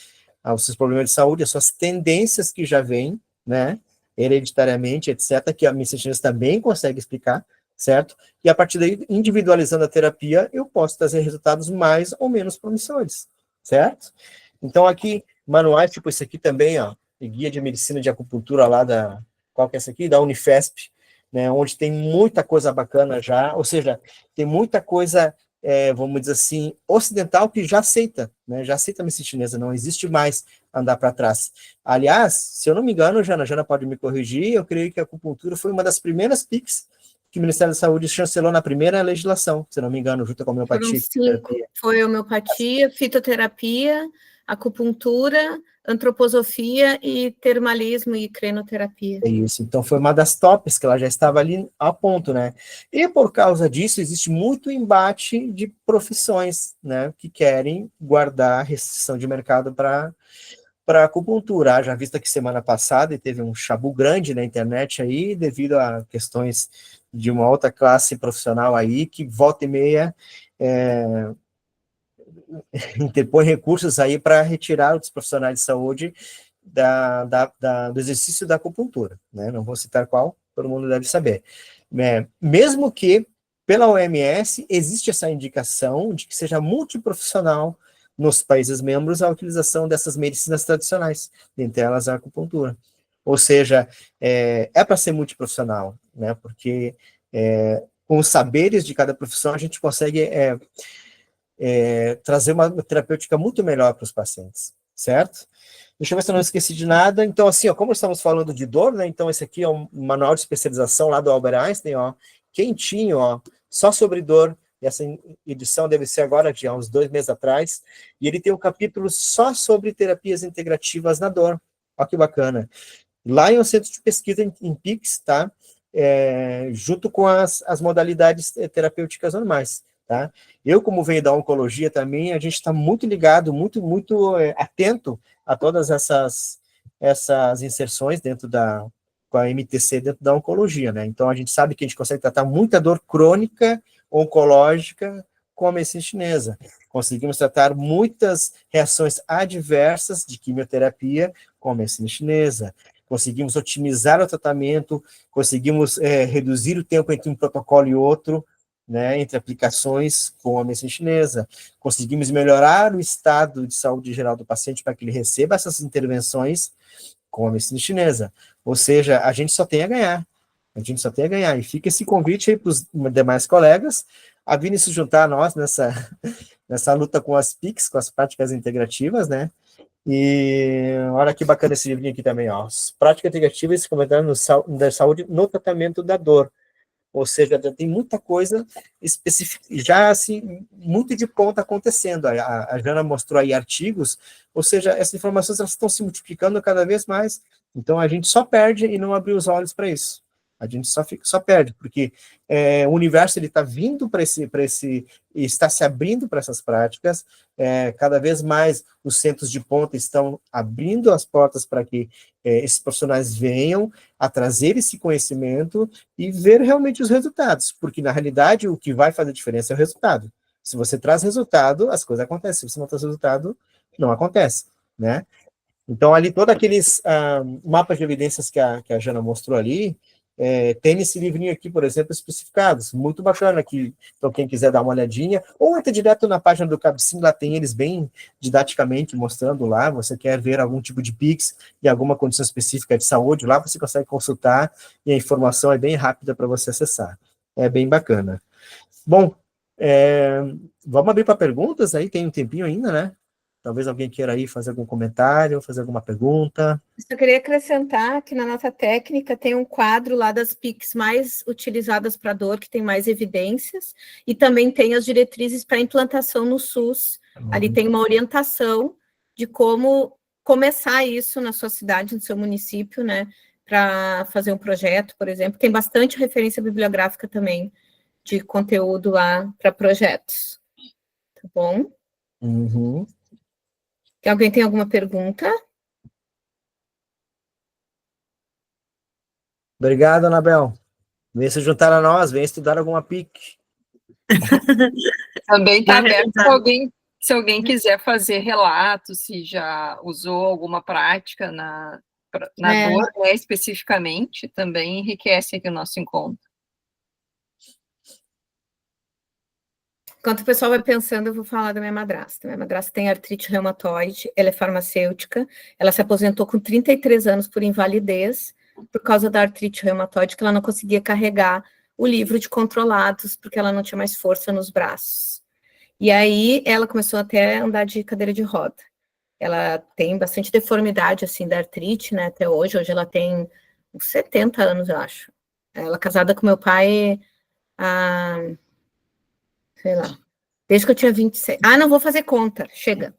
problemas de saúde, as suas tendências que já vêm, né? Hereditariamente, etc., que a medicina chinesa também consegue explicar, certo? E a partir daí, individualizando a terapia, eu posso trazer resultados mais ou menos promissores, certo? Então, aqui, manuais, tipo esse aqui também, ó, guia de medicina de acupuntura lá qual que é esse aqui? Da Unifesp, né, onde tem muita coisa bacana já, ou seja, tem muita coisa, vamos dizer assim, ocidental que já aceita, né, já aceita a medicina chinesa, não existe mais andar para trás. Aliás, se eu não me engano, Jana pode me corrigir, eu creio que a acupuntura foi uma das primeiras PICs que o Ministério da Saúde chancelou na primeira legislação, se não me engano, junto com a homeopatia. Foram 5, foi homeopatia, fitoterapia, acupuntura, antroposofia e termalismo e crenoterapia. É isso, então foi uma das tops que ela já estava ali a ponto, né? E por causa disso existe muito embate de profissões, né, que querem guardar restrição de mercado para para acupuntura. Já vista que semana passada teve um chabu grande na internet aí, devido a questões de uma outra classe profissional aí, que volta e meia interpõe recursos aí para retirar os profissionais de saúde do exercício da acupuntura, né? Não vou citar qual, todo mundo deve saber. Mesmo que, pela OMS, existe essa indicação de que seja multiprofissional nos países membros a utilização dessas medicinas tradicionais, entre elas a acupuntura. Ou seja, é para ser multiprofissional, né? Porque com os saberes de cada profissão a gente consegue trazer uma terapêutica muito melhor para os pacientes, certo? Deixa eu ver se eu não esqueci de nada. Então, assim, ó, como estamos falando de dor, né? Então, esse aqui é um manual de especialização lá do Albert Einstein, ó, quentinho, ó, só sobre dor. E essa edição deve ser agora, de há uns 2 meses atrás. E ele tem um capítulo só sobre terapias integrativas na dor. Olha que bacana. Lá em um centro de pesquisa em PIX, tá? Junto com as modalidades terapêuticas normais. Tá? Eu, como venho da oncologia também, a gente está muito ligado, muito atento a todas essas inserções com a MTC dentro da oncologia, né? Então, a gente sabe que a gente consegue tratar muita dor crônica, oncológica, com a medicina chinesa. Conseguimos tratar muitas reações adversas de quimioterapia com a medicina chinesa. Conseguimos otimizar o tratamento, conseguimos reduzir o tempo entre um protocolo e outro, né, entre aplicações com a medicina chinesa. Conseguimos melhorar o estado de saúde geral do paciente para que ele receba essas intervenções com a medicina chinesa. Ou seja, a gente só tem a ganhar. A gente só tem a ganhar. E fica esse convite aí para os demais colegas a virem se juntar a nós nessa luta com as PICs, com as práticas integrativas, né? E olha que bacana esse livrinho aqui também, ó. As práticas integrativas se comentário da saúde no tratamento da dor. Ou seja, já tem muita coisa específica, já assim, muito de ponta acontecendo. A Jana mostrou aí artigos, ou seja, essas informações elas estão se multiplicando cada vez mais, então a gente só perde e não abre os olhos para isso. A gente só perde, porque o universo está vindo para esse, está se abrindo para essas práticas, cada vez mais os centros de ponta estão abrindo as portas para que esses profissionais venham a trazer esse conhecimento e ver realmente os resultados, porque na realidade o que vai fazer diferença é o resultado. Se você traz resultado, as coisas acontecem, se você não traz resultado, não acontece, né? Então, ali, todos aqueles mapas de evidências que a Jana mostrou ali, tem nesse livrinho aqui, por exemplo, especificados, muito bacana aqui, então quem quiser dar uma olhadinha, ou entra direto na página do Cabecim, lá tem eles bem didaticamente mostrando lá, você quer ver algum tipo de PIX e alguma condição específica de saúde, lá você consegue consultar e a informação é bem rápida para você acessar, é bem bacana. Bom, vamos abrir para perguntas, aí tem um tempinho ainda, né? Talvez alguém queira aí fazer algum comentário, fazer alguma pergunta. Eu queria acrescentar que na nossa técnica tem um quadro lá das PICs mais utilizadas para dor, que tem mais evidências, e também tem as diretrizes para implantação no SUS. Ali tem uma orientação de como começar isso na sua cidade, no seu município, né, para fazer um projeto, por exemplo. Tem bastante referência bibliográfica também de conteúdo lá para projetos. Tá bom? Uhum. Alguém tem alguma pergunta? Obrigado, Anabel. Vem se juntar a nós, vem estudar alguma PIC. Também está aberto se alguém quiser fazer relato, se já usou alguma prática na dor, né, especificamente, também enriquece aqui o nosso encontro. Enquanto o pessoal vai pensando, eu vou falar da minha madrasta. Minha madrasta tem artrite reumatoide, ela é farmacêutica, ela se aposentou com 33 anos por invalidez, por causa da artrite reumatoide, que ela não conseguia carregar o livro de controlados, porque ela não tinha mais força nos braços. E aí, ela começou até a andar de cadeira de roda. Ela tem bastante deformidade, assim, da artrite, né, até hoje. Hoje ela tem uns 70 anos, eu acho. Ela é casada com meu pai há... sei lá, desde que eu tinha 26. Ah, não vou fazer conta, chega.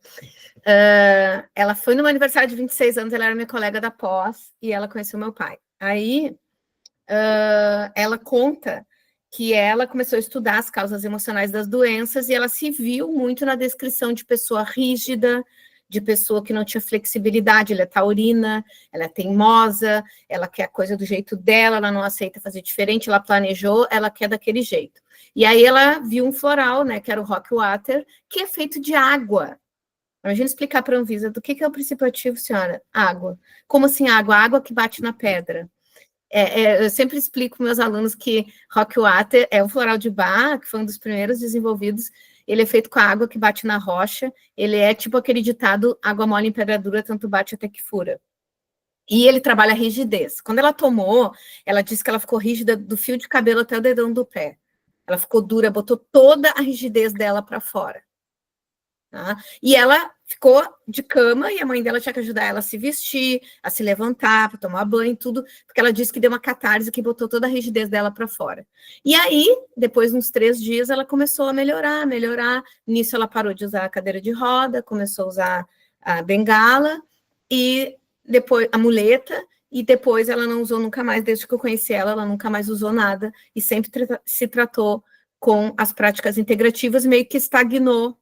Ela foi no meu aniversário de 26 anos, ela era minha colega da pós, e ela conheceu meu pai. Aí, ela conta que ela começou a estudar as causas emocionais das doenças, e ela se viu muito na descrição de pessoa rígida, de pessoa que não tinha flexibilidade, ela é taurina, ela é teimosa, ela quer a coisa do jeito dela, ela não aceita fazer diferente, ela planejou, ela quer daquele jeito. E aí ela viu um floral, né, que era o Rock Water, que é feito de água. Imagina explicar para a Anvisa do que é o princípio ativo, senhora? Água. Como assim água? Água que bate na pedra. Eu sempre explico para meus alunos que Rock Water é um floral de Bach, que foi um dos primeiros desenvolvidos. Ele é feito com a água que bate na rocha. Ele é tipo aquele ditado, água mole em pedra dura, tanto bate até que fura. E ele trabalha a rigidez. Quando ela tomou, ela disse que ela ficou rígida do fio de cabelo até o dedão do pé. Ela ficou dura, botou toda a rigidez dela para fora. Tá? E ela ficou de cama e a mãe dela tinha que ajudar ela a se vestir, a se levantar, para tomar banho, tudo, porque ela disse que deu uma catarse que botou toda a rigidez dela para fora. E aí, depois de uns 3 dias, ela começou a melhorar. Nisso, ela parou de usar a cadeira de roda, começou a usar a bengala e depois a muleta. E depois ela não usou nunca mais, desde que eu conheci ela, ela nunca mais usou nada e sempre se tratou com as práticas integrativas, meio que estagnou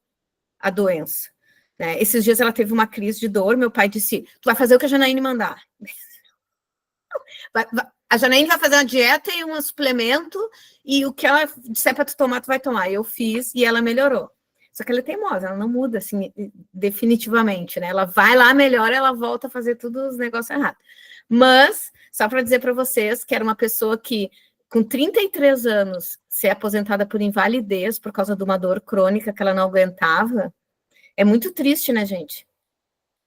a doença. Né? Esses dias ela teve uma crise de dor, meu pai disse, tu vai fazer o que a Janaíne mandar. A Janaíne vai fazer uma dieta e um suplemento, e o que ela disser para tu tomar, tu vai tomar. Eu fiz e ela melhorou. Só que ela é teimosa, ela não muda, assim, definitivamente, né? Ela vai lá, melhora, ela volta a fazer tudo os negócios errados. Mas, só para dizer para vocês que era uma pessoa que, com 33 anos, ser aposentada por invalidez, por causa de uma dor crônica que ela não aguentava, é muito triste, né, gente?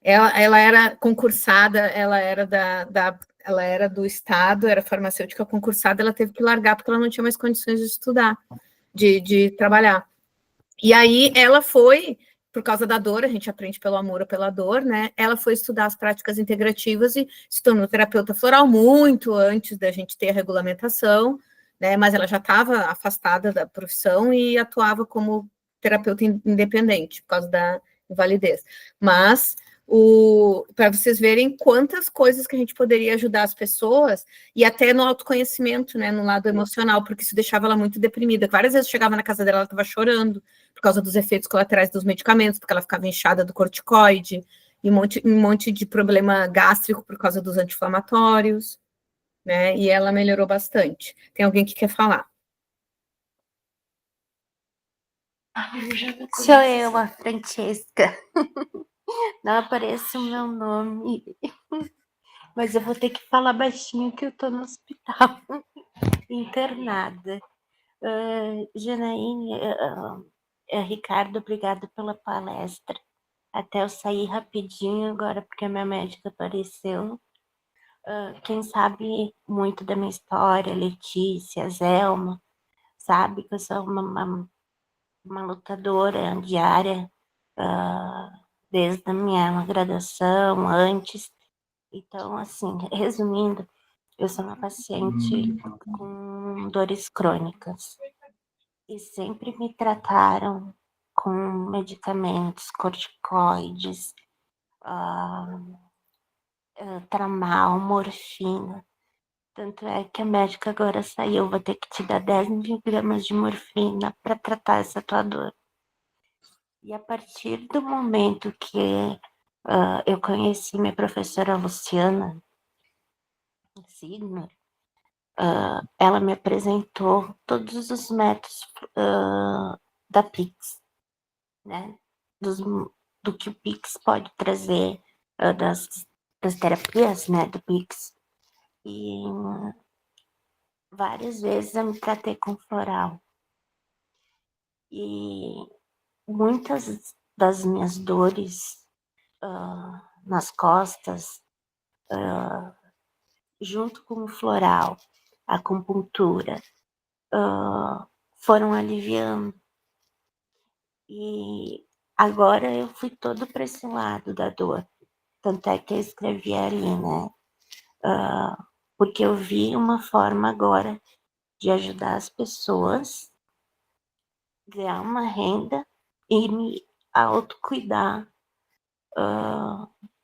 Ela era concursada, ela era do Estado, era farmacêutica concursada, ela teve que largar porque ela não tinha mais condições de estudar, de trabalhar. E aí ela foi, por causa da dor, a gente aprende pelo amor ou pela dor, né? Ela foi estudar as práticas integrativas e se tornou terapeuta floral muito antes da gente ter a regulamentação, né? Mas ela já estava afastada da profissão e atuava como terapeuta independente, por causa da invalidez. Mas para vocês verem quantas coisas que a gente poderia ajudar as pessoas, e até no autoconhecimento, né, no lado emocional, porque isso deixava ela muito deprimida. Várias vezes eu chegava na casa dela, ela estava chorando, por causa dos efeitos colaterais dos medicamentos, porque ela ficava inchada do corticoide, e um monte de problema gástrico por causa dos anti-inflamatórios, né, e ela melhorou bastante. Tem alguém que quer falar? Sou eu, a Francesca. Não aparece o meu nome, mas eu vou ter que falar baixinho que eu estou no hospital, internada. Janaíne, Ricardo, obrigado pela palestra. Até eu sair rapidinho agora, porque a minha médica apareceu. Quem sabe muito da minha história, Letícia, Zelma, sabe que eu sou uma lutadora diária, desde a minha graduação, antes. Então, assim, resumindo, eu sou uma paciente com dores crônicas e sempre me trataram com medicamentos, corticoides, tramal, morfina. Tanto é que a médica agora saiu, vou ter que te dar 10 miligramas de morfina para tratar essa tua dor. E a partir do momento que eu conheci minha professora Luciana Signer, ela me apresentou todos os métodos da Pix, né? Do que o Pix pode trazer, das terapias, né, do Pix. E várias vezes eu me tratei com floral. E muitas das minhas dores nas costas, junto com o floral, a acupuntura, foram aliviando. E agora eu fui todo para esse lado da dor. Tanto é que eu escrevi ali, né? Porque eu vi uma forma agora de ajudar as pessoas, ganhar uma renda e me autocuidar,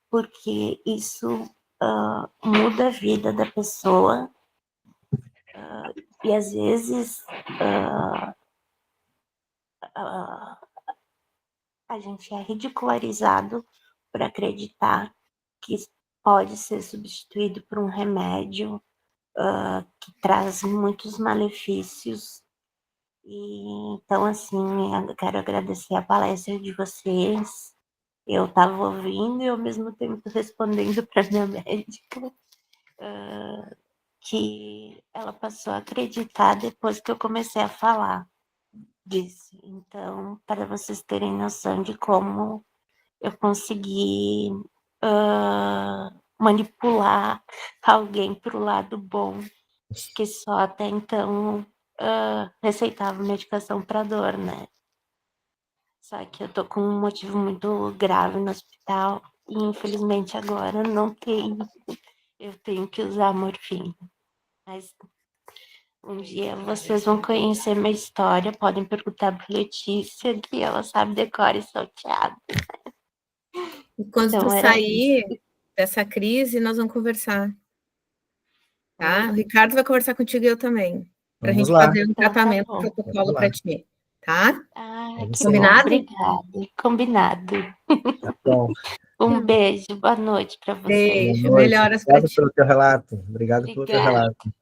porque isso muda a vida da pessoa, e às vezes a gente é ridicularizado para acreditar que pode ser substituído por um remédio que traz muitos malefícios. E, então, assim, eu quero agradecer a palestra de vocês. Eu estava ouvindo e, ao mesmo tempo, respondendo para minha médica, que ela passou a acreditar depois que eu comecei a falar disso. Então, para vocês terem noção de como eu consegui manipular alguém para o lado bom, que só até então receitava medicação para dor, né? Só que eu tô com um motivo muito grave no hospital e, infelizmente, agora não tem. Eu tenho que usar morfina. Mas um dia vocês vão conhecer minha história, podem perguntar para Letícia, que ela sabe decora e salteado. E quando Então, tu sair dessa crise, nós vamos conversar. Tá? O Ricardo vai conversar contigo e eu também. Para a gente fazer um tratamento protocolo para ti. Tá? Que Combinado? Obrigada. Combinado. Tá bom. Um beijo, boa noite para vocês. Beijo, melhoras para ti. Obrigado pelo teu relato. Obrigado pelo teu relato.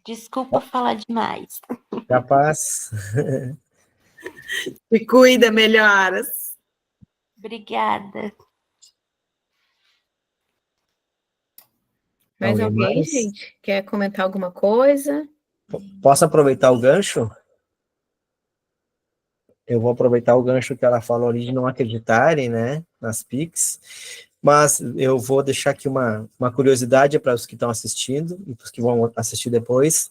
Desculpa falar demais. Capaz. Se cuida, melhoras. Obrigada. Mais alguém, gente? Quer comentar alguma coisa? Posso aproveitar o gancho? Eu vou aproveitar o gancho que ela falou ali de não acreditarem, né, nas PICs, mas eu vou deixar aqui uma curiosidade para os que estão assistindo e para os que vão assistir depois.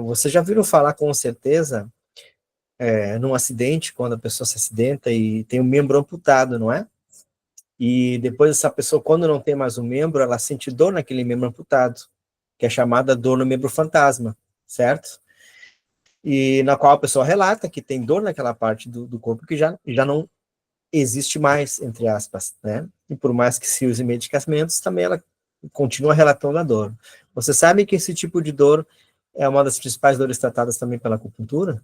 Vocês já viram falar com certeza num acidente, quando a pessoa se acidenta e tem um membro amputado, não é? E depois essa pessoa, quando não tem mais um membro, ela sente dor naquele membro amputado, que é chamada dor no membro fantasma, certo? E na qual a pessoa relata que tem dor naquela parte do corpo que já não existe mais, entre aspas, né? E por mais que se use medicamentos, também ela continua relatando a dor. Você sabe que esse tipo de dor é uma das principais dores tratadas também pela acupuntura?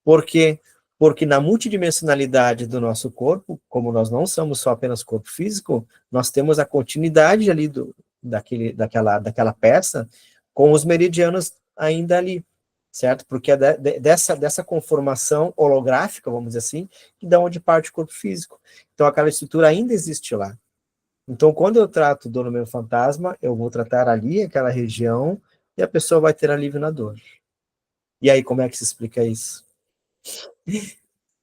Por quê? Porque na multidimensionalidade do nosso corpo, como nós não somos só apenas corpo físico, nós temos a continuidade ali daquela peça com os meridianos ainda ali, certo? Porque é dessa conformação holográfica, vamos dizer assim, que dá onde parte o corpo físico. Então aquela estrutura ainda existe lá. Então quando eu trato dor no meu fantasma, eu vou tratar ali aquela região e a pessoa vai ter alívio na dor. E aí como é que se explica isso?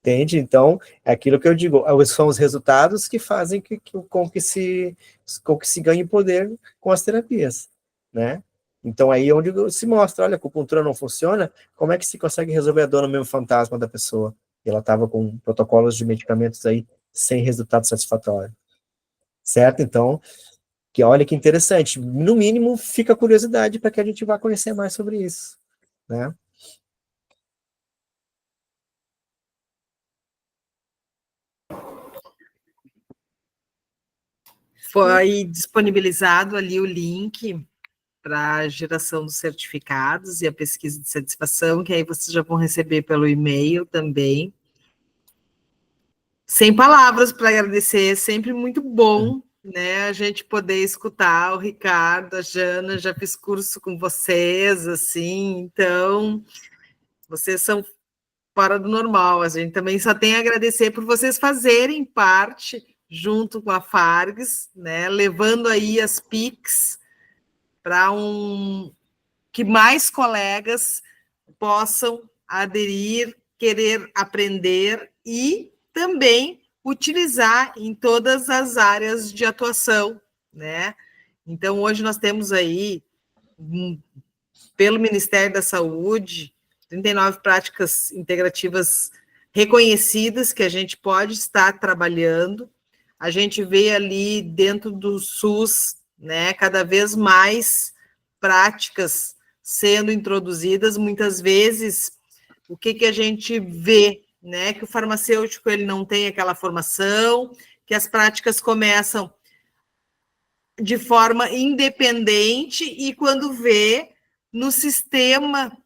Entende? Então, é aquilo que eu digo, são os resultados que fazem com que se ganhe poder com as terapias, né? Então, aí é onde se mostra, olha, a acupuntura não funciona, como é que se consegue resolver a dor no mesmo fantasma da pessoa? E ela estava com protocolos de medicamentos aí sem resultado satisfatório, certo? Então, olha que interessante, no mínimo fica a curiosidade para que a gente vá conhecer mais sobre isso, né? Foi disponibilizado ali o link para a geração dos certificados e a pesquisa de satisfação, que aí vocês já vão receber pelo e-mail também. Sem palavras para agradecer, é sempre muito bom, né, a gente poder escutar o Ricardo, a Jana, já fiz curso com vocês, assim, então, vocês são fora do normal, a gente também só tem a agradecer por vocês fazerem parte, junto com a Fargs, né, levando aí as PICs para que mais colegas possam aderir, querer aprender e também utilizar em todas as áreas de atuação, né? Então, hoje nós temos aí, pelo Ministério da Saúde, 39 práticas integrativas reconhecidas que a gente pode estar trabalhando. A gente vê ali dentro do SUS, né, cada vez mais práticas sendo introduzidas, muitas vezes, o que a gente vê, né, que o farmacêutico ele não tem aquela formação, que as práticas começam de forma independente e quando vê no sistema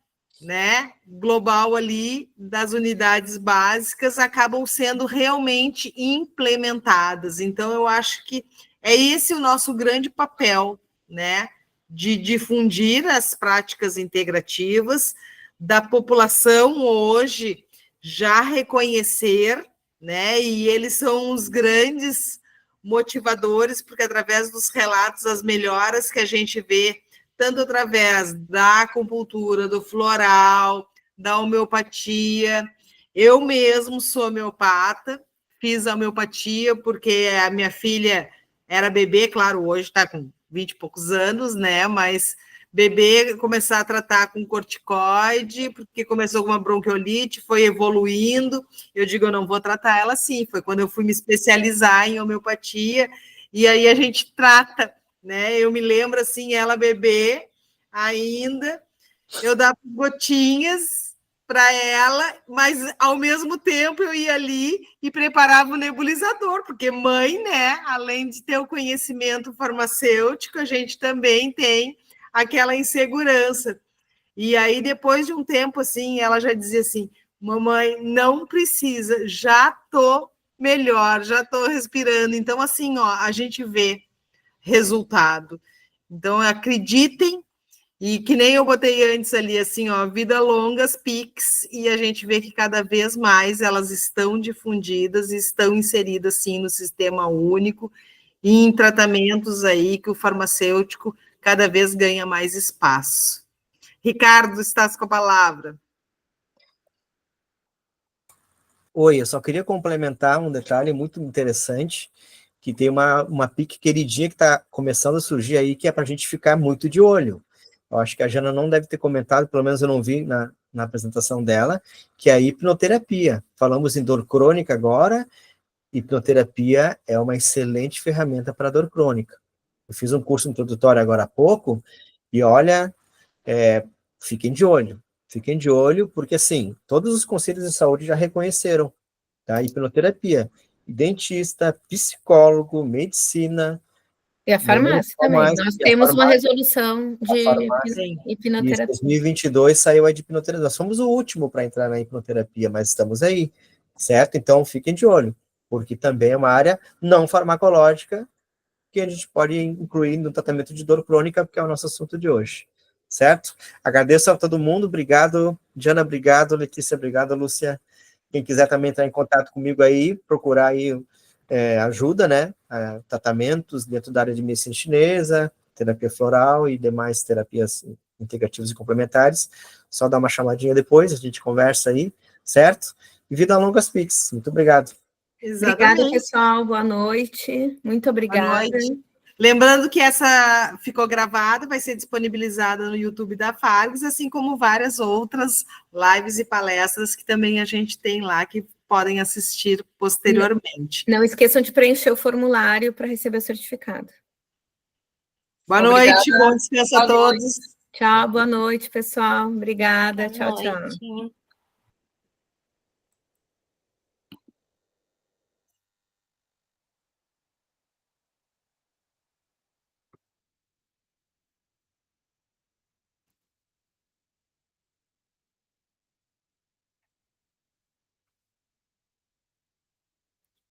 né, global ali das unidades básicas acabam sendo realmente implementadas. Então, eu acho que é esse o nosso grande papel, né, de difundir as práticas integrativas, da população hoje já reconhecer, né, e eles são os grandes motivadores, porque através dos relatos, as melhoras que a gente vê tanto através da acupuntura, do floral, da homeopatia. Eu mesmo sou homeopata, fiz a homeopatia porque a minha filha era bebê, claro, hoje está com 20 e poucos anos, né? Mas bebê começar a tratar com corticoide, porque começou com uma bronquiolite, foi evoluindo. Eu digo, eu não vou tratar ela assim. Foi quando eu fui me especializar em homeopatia, e aí a gente trata, né? Eu me lembro assim, ela bebê ainda, eu dava gotinhas para ela, mas ao mesmo tempo eu ia ali e preparava o nebulizador, porque mãe, né, além de ter o conhecimento farmacêutico, a gente também tem aquela insegurança. E aí depois de um tempo assim, ela já dizia assim: "Mamãe, não precisa, já tô melhor, já tô respirando". Então assim, ó, a gente vê resultado. Então, acreditem, e que nem eu botei antes ali, assim, ó, vida longa, as PICs, e a gente vê que cada vez mais elas estão difundidas, estão inseridas, sim, no sistema único, e em tratamentos aí que o farmacêutico cada vez ganha mais espaço. Ricardo, estás com a palavra. Oi, eu só queria complementar um detalhe muito interessante, que tem uma pique queridinha que está começando a surgir aí, que é para a gente ficar muito de olho. Eu acho que a Jana não deve ter comentado, pelo menos eu não vi na apresentação dela, que é a hipnoterapia. Falamos em dor crônica agora, hipnoterapia é uma excelente ferramenta para dor crônica. Eu fiz um curso introdutório agora há pouco, e olha, fiquem de olho, porque assim, todos os conselhos de saúde já reconheceram, tá? Hipnoterapia, dentista, psicólogo, medicina, E a farmácia também. Nós temos uma resolução de hipnoterapia. Em 2022 saiu a de hipnoterapia. Nós fomos o último para entrar na hipnoterapia, mas estamos aí, certo? Então fiquem de olho, porque também é uma área não farmacológica que a gente pode incluir no tratamento de dor crônica, porque é o nosso assunto de hoje, certo? Agradeço a todo mundo, obrigado, Diana, obrigado, Letícia, obrigado, Lúcia. Quem quiser também entrar em contato comigo aí, procurar aí ajuda, né? Tratamentos dentro da área de medicina chinesa, terapia floral e demais terapias integrativas e complementares. Só dá uma chamadinha depois, a gente conversa aí, certo? E vida longa às PICs. Muito obrigado. Exatamente. Obrigada, pessoal. Boa noite. Muito obrigada. Boa noite. Lembrando que essa ficou gravada, vai ser disponibilizada no YouTube da Fargs, assim como várias outras lives e palestras que também a gente tem lá, que podem assistir posteriormente. Não esqueçam de preencher o formulário para receber o certificado. Boa noite, bom descanso a todos. Tchau, boa noite, pessoal. Obrigada. Tchau, tchau.